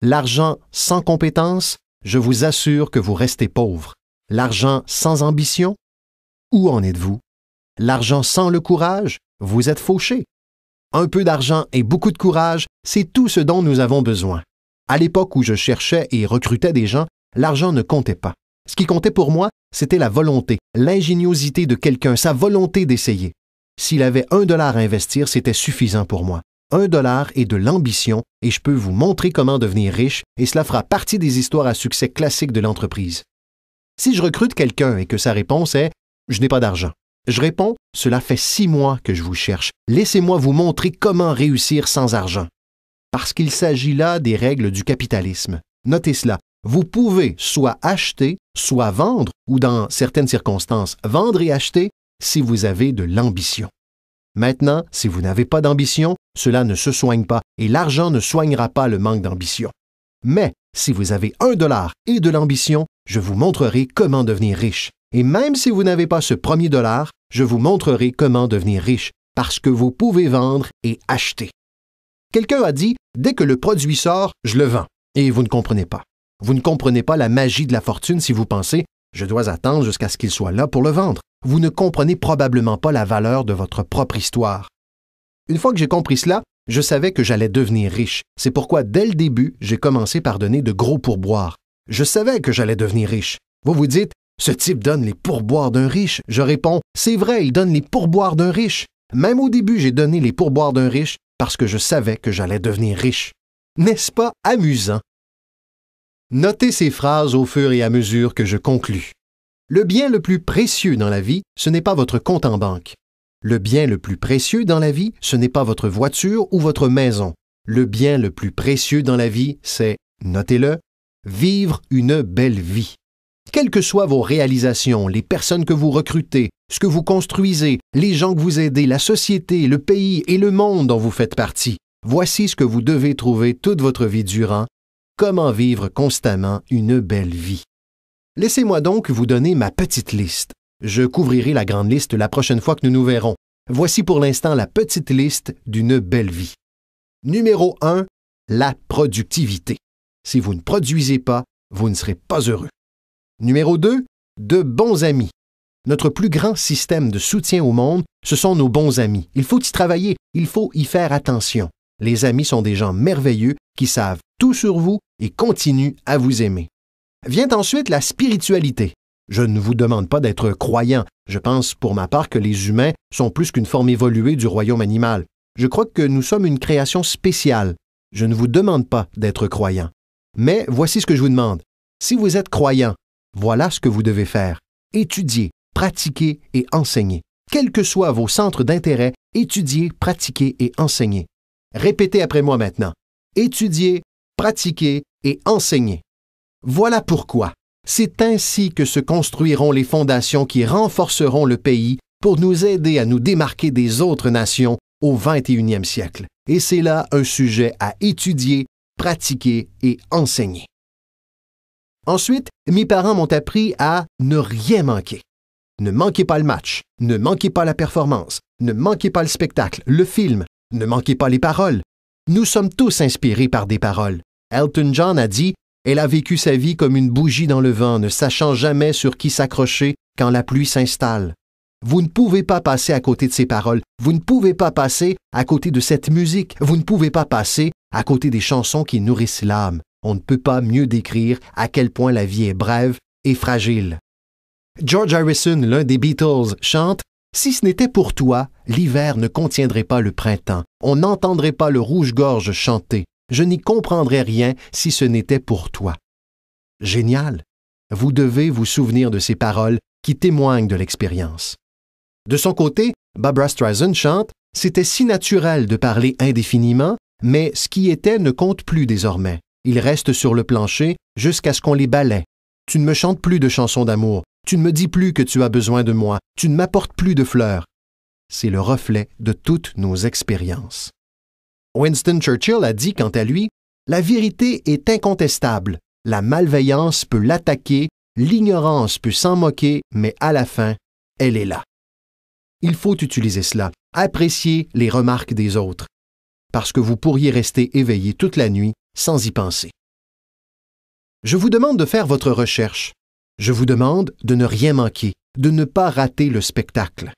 L'argent sans compétences, je vous assure que vous restez pauvre. L'argent sans ambition, où en êtes-vous? L'argent sans le courage, vous êtes fauché. Un peu d'argent et beaucoup de courage, c'est tout ce dont nous avons besoin. À l'époque où je cherchais et recrutais des gens, l'argent ne comptait pas. Ce qui comptait pour moi, c'était la volonté, l'ingéniosité de quelqu'un, sa volonté d'essayer. S'il avait $1 à investir, c'était suffisant pour moi. $1 et de l'ambition, et je peux vous montrer comment devenir riche, et cela fera partie des histoires à succès classiques de l'entreprise. Si je recrute quelqu'un et que sa réponse est « Je n'ai pas d'argent », je réponds « Cela fait 6 mois que je vous cherche. Laissez-moi vous montrer comment réussir sans argent. » Parce qu'il s'agit là des règles du capitalisme. Notez cela. Vous pouvez soit acheter, soit vendre, ou dans certaines circonstances, vendre et acheter si vous avez de l'ambition. Maintenant, si vous n'avez pas d'ambition, cela ne se soigne pas et l'argent ne soignera pas le manque d'ambition. Mais si vous avez $1 et de l'ambition, je vous montrerai comment devenir riche. Et même si vous n'avez pas ce premier $, je vous montrerai comment devenir riche, parce que vous pouvez vendre et acheter. Quelqu'un a dit « Dès que le produit sort, je le vends ». Et vous ne comprenez pas. Vous ne comprenez pas la magie de la fortune si vous pensez « Je dois attendre jusqu'à ce qu'il soit là pour le vendre ». Vous ne comprenez probablement pas la valeur de votre propre histoire. Une fois que j'ai compris cela, je savais que j'allais devenir riche. C'est pourquoi, dès le début, j'ai commencé par donner de gros pourboires. Je savais que j'allais devenir riche. Vous vous dites « Ce type donne les pourboires d'un riche ». Je réponds « C'est vrai, il donne les pourboires d'un riche ». Même au début, j'ai donné les pourboires d'un riche parce que je savais que j'allais devenir riche. N'est-ce pas amusant? Notez ces phrases au fur et à mesure que je conclus. Le bien le plus précieux dans la vie, ce n'est pas votre compte en banque. Le bien le plus précieux dans la vie, ce n'est pas votre voiture ou votre maison. Le bien le plus précieux dans la vie, c'est, notez-le, vivre une belle vie. Quelles que soient vos réalisations, les personnes que vous recrutez, ce que vous construisez, les gens que vous aidez, la société, le pays et le monde dont vous faites partie, voici ce que vous devez trouver toute votre vie durant. Comment vivre constamment une belle vie. Laissez-moi donc vous donner ma petite liste. Je couvrirai la grande liste la prochaine fois que nous nous verrons. Voici pour l'instant la petite liste d'une belle vie. Numéro 1, la productivité. Si vous ne produisez pas, vous ne serez pas heureux. Numéro 2, de bons amis. Notre plus grand système de soutien au monde, ce sont nos bons amis. Il faut y travailler, il faut y faire attention. Les amis sont des gens merveilleux qui savent tout sur vous et continuent à vous aimer. Vient ensuite la spiritualité. Je ne vous demande pas d'être croyant. Je pense pour ma part que les humains sont plus qu'une forme évoluée du royaume animal. Je crois que nous sommes une création spéciale. Je ne vous demande pas d'être croyant. Mais voici ce que je vous demande. Si vous êtes croyant, voilà ce que vous devez faire. Étudiez, pratiquez et enseignez. Quels que soient vos centres d'intérêt, étudiez, pratiquez et enseignez. Répétez après moi maintenant. Étudiez, pratiquez et enseignez. Voilà pourquoi. C'est ainsi que se construiront les fondations qui renforceront le pays pour nous aider à nous démarquer des autres nations au 21e siècle. Et c'est là un sujet à étudier, pratiquer et enseigner. Ensuite, mes parents m'ont appris à ne rien manquer. Ne manquez pas le match, ne manquez pas la performance, ne manquez pas le spectacle, le film, ne manquez pas les paroles. Nous sommes tous inspirés par des paroles. Elton John a dit « Elle a vécu sa vie comme une bougie dans le vent, ne sachant jamais sur qui s'accrocher quand la pluie s'installe. » Vous ne pouvez pas passer à côté de ces paroles, vous ne pouvez pas passer à côté de cette musique, vous ne pouvez pas passer à côté des chansons qui nourrissent l'âme. On ne peut pas mieux décrire à quel point la vie est brève et fragile. George Harrison, l'un des Beatles, chante « Si ce n'était pour toi, l'hiver ne contiendrait pas le printemps. On n'entendrait pas le rouge-gorge chanter. Je n'y comprendrais rien si ce n'était pour toi. » Génial! Vous devez vous souvenir de ces paroles qui témoignent de l'expérience. De son côté, Barbra Streisand chante « C'était si naturel de parler indéfiniment, mais ce qui était ne compte plus désormais. Ils restent sur le plancher jusqu'à ce qu'on les balaie. Tu ne me chantes plus de chansons d'amour. Tu ne me dis plus que tu as besoin de moi. Tu ne m'apportes plus de fleurs. » C'est le reflet de toutes nos expériences. Winston Churchill a dit, quant à lui, « La vérité est incontestable. La malveillance peut l'attaquer, l'ignorance peut s'en moquer, mais à la fin, elle est là. » Il faut utiliser cela, apprécier les remarques des autres, parce que vous pourriez rester éveillé toute la nuit sans y penser. Je vous demande de faire votre recherche. Je vous demande de ne rien manquer, de ne pas rater le spectacle.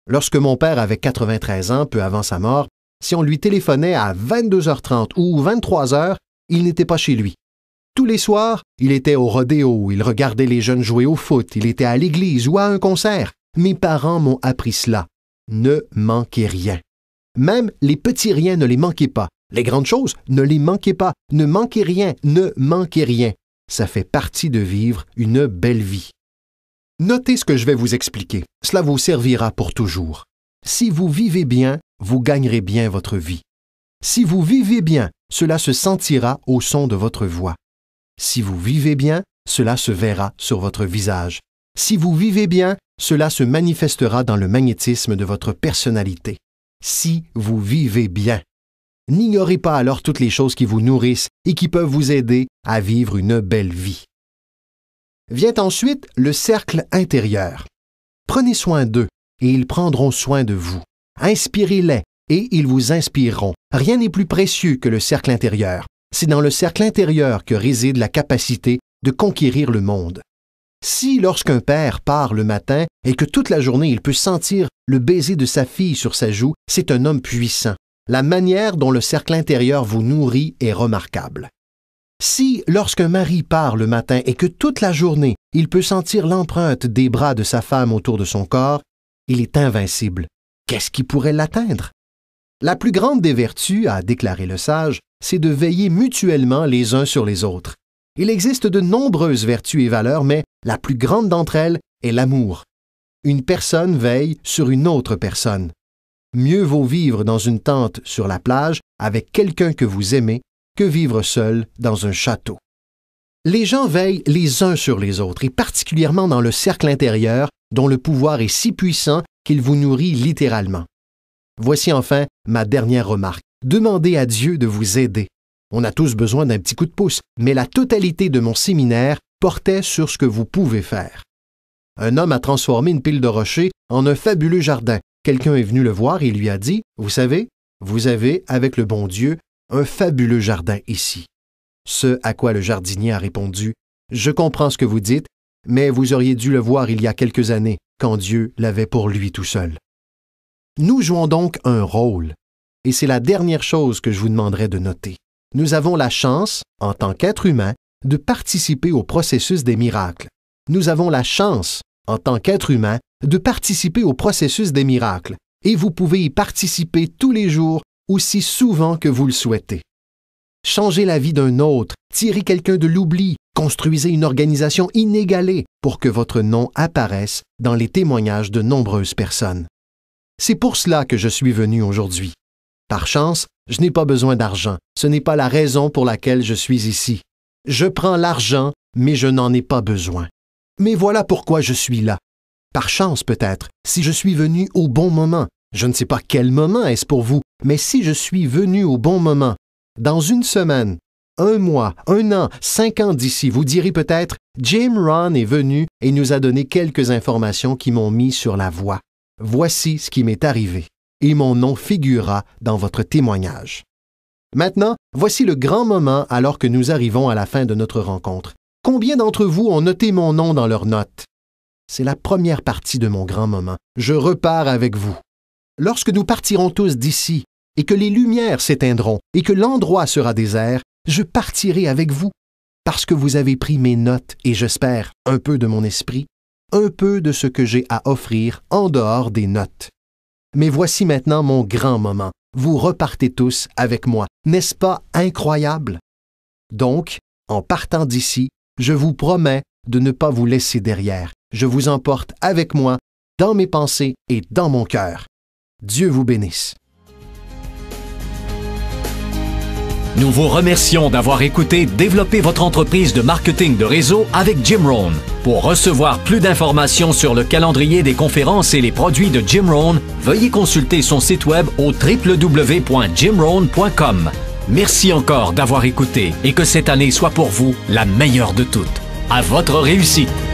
Lorsque mon père avait 93 ans, peu avant sa mort, si on lui téléphonait à 22h30 ou 23h, il n'était pas chez lui. Tous les soirs, il était au rodéo, il regardait les jeunes jouer au foot, il était à l'église ou à un concert. Mes parents m'ont appris cela. Ne manquez rien. Même les petits riens, ne les manquez pas. Les grandes choses, ne les manquez pas. Ne manquez rien, ne manquez rien. Ça fait partie de vivre une belle vie. Notez ce que je vais vous expliquer. Cela vous servira pour toujours. Si vous vivez bien, vous gagnerez bien votre vie. Si vous vivez bien, cela se sentira au son de votre voix. Si vous vivez bien, cela se verra sur votre visage. Si vous vivez bien, cela se manifestera dans le magnétisme de votre personnalité. Si vous vivez bien. N'ignorez pas alors toutes les choses qui vous nourrissent et qui peuvent vous aider à vivre une belle vie. Vient ensuite le cercle intérieur. Prenez soin d'eux et ils prendront soin de vous. Inspirez-les et ils vous inspireront. Rien n'est plus précieux que le cercle intérieur. C'est dans le cercle intérieur que réside la capacité de conquérir le monde. Si, lorsqu'un père part le matin et que toute la journée il peut sentir le baiser de sa fille sur sa joue, c'est un homme puissant. La manière dont le cercle intérieur vous nourrit est remarquable. Si, lorsqu'un mari part le matin et que toute la journée il peut sentir l'empreinte des bras de sa femme autour de son corps, il est invincible. Qu'est-ce qui pourrait l'atteindre? La plus grande des vertus, a déclaré le sage, c'est de veiller mutuellement les uns sur les autres. Il existe de nombreuses vertus et valeurs, mais la plus grande d'entre elles est l'amour. Une personne veille sur une autre personne. Mieux vaut vivre dans une tente sur la plage avec quelqu'un que vous aimez que vivre seul dans un château. Les gens veillent les uns sur les autres, et particulièrement dans le cercle intérieur, dont le pouvoir est si puissant qu'il vous nourrit littéralement. Voici enfin ma dernière remarque. Demandez à Dieu de vous aider. On a tous besoin d'un petit coup de pouce, mais la totalité de mon séminaire portait sur ce que vous pouvez faire. Un homme a transformé une pile de rochers en un fabuleux jardin. Quelqu'un est venu le voir et lui a dit « Vous savez, vous avez, avec le bon Dieu, un fabuleux jardin ici. » Ce à quoi le jardinier a répondu « Je comprends ce que vous dites, mais vous auriez dû le voir il y a quelques années, quand Dieu l'avait pour lui tout seul. » Nous jouons donc un rôle, et c'est la dernière chose que je vous demanderai de noter. Nous avons la chance, en tant qu'être humain, de participer au processus des miracles. Nous avons la chance, en tant qu'être humain, de participer au processus des miracles, et vous pouvez y participer tous les jours, aussi souvent que vous le souhaitez. changez la vie d'un autre, tirez quelqu'un de l'oubli, construisez une organisation inégalée pour que votre nom apparaisse dans les témoignages de nombreuses personnes. C'est pour cela que je suis venu aujourd'hui. Par chance, je n'ai pas besoin d'argent. Ce n'est pas la raison pour laquelle je suis ici. Je prends l'argent, mais je n'en ai pas besoin. Mais voilà pourquoi je suis là. Par chance peut-être, si je suis venu au bon moment. Je ne sais pas quel moment est-ce pour vous, mais si je suis venu au bon moment, dans une semaine, 1 mois, 1 an, 5 ans d'ici, vous direz peut-être « Jim Rohn est venu et nous a donné quelques informations qui m'ont mis sur la voie. Voici ce qui m'est arrivé. » Et mon nom figurera dans votre témoignage. Maintenant, voici le grand moment alors que nous arrivons à la fin de notre rencontre. Combien d'entre vous ont noté mon nom dans leurs notes? C'est la première partie de mon grand moment. Je repars avec vous. Lorsque nous partirons tous d'ici, et que les lumières s'éteindront, et que l'endroit sera désert, je partirai avec vous, parce que vous avez pris mes notes et j'espère un peu de mon esprit, un peu de ce que j'ai à offrir en dehors des notes. Mais voici maintenant mon grand moment. Vous repartez tous avec moi. N'est-ce pas incroyable? Donc, en partant d'ici, je vous promets de ne pas vous laisser derrière. Je vous emporte avec moi, dans mes pensées et dans mon cœur. Dieu vous bénisse. Nous vous remercions d'avoir écouté Développer votre entreprise de marketing de réseau avec Jim Rohn. Pour recevoir plus d'informations sur le calendrier des conférences et les produits de Jim Rohn, veuillez consulter son site web au www.jimrohn.com. Merci encore d'avoir écouté et que cette année soit pour vous la meilleure de toutes. À votre réussite!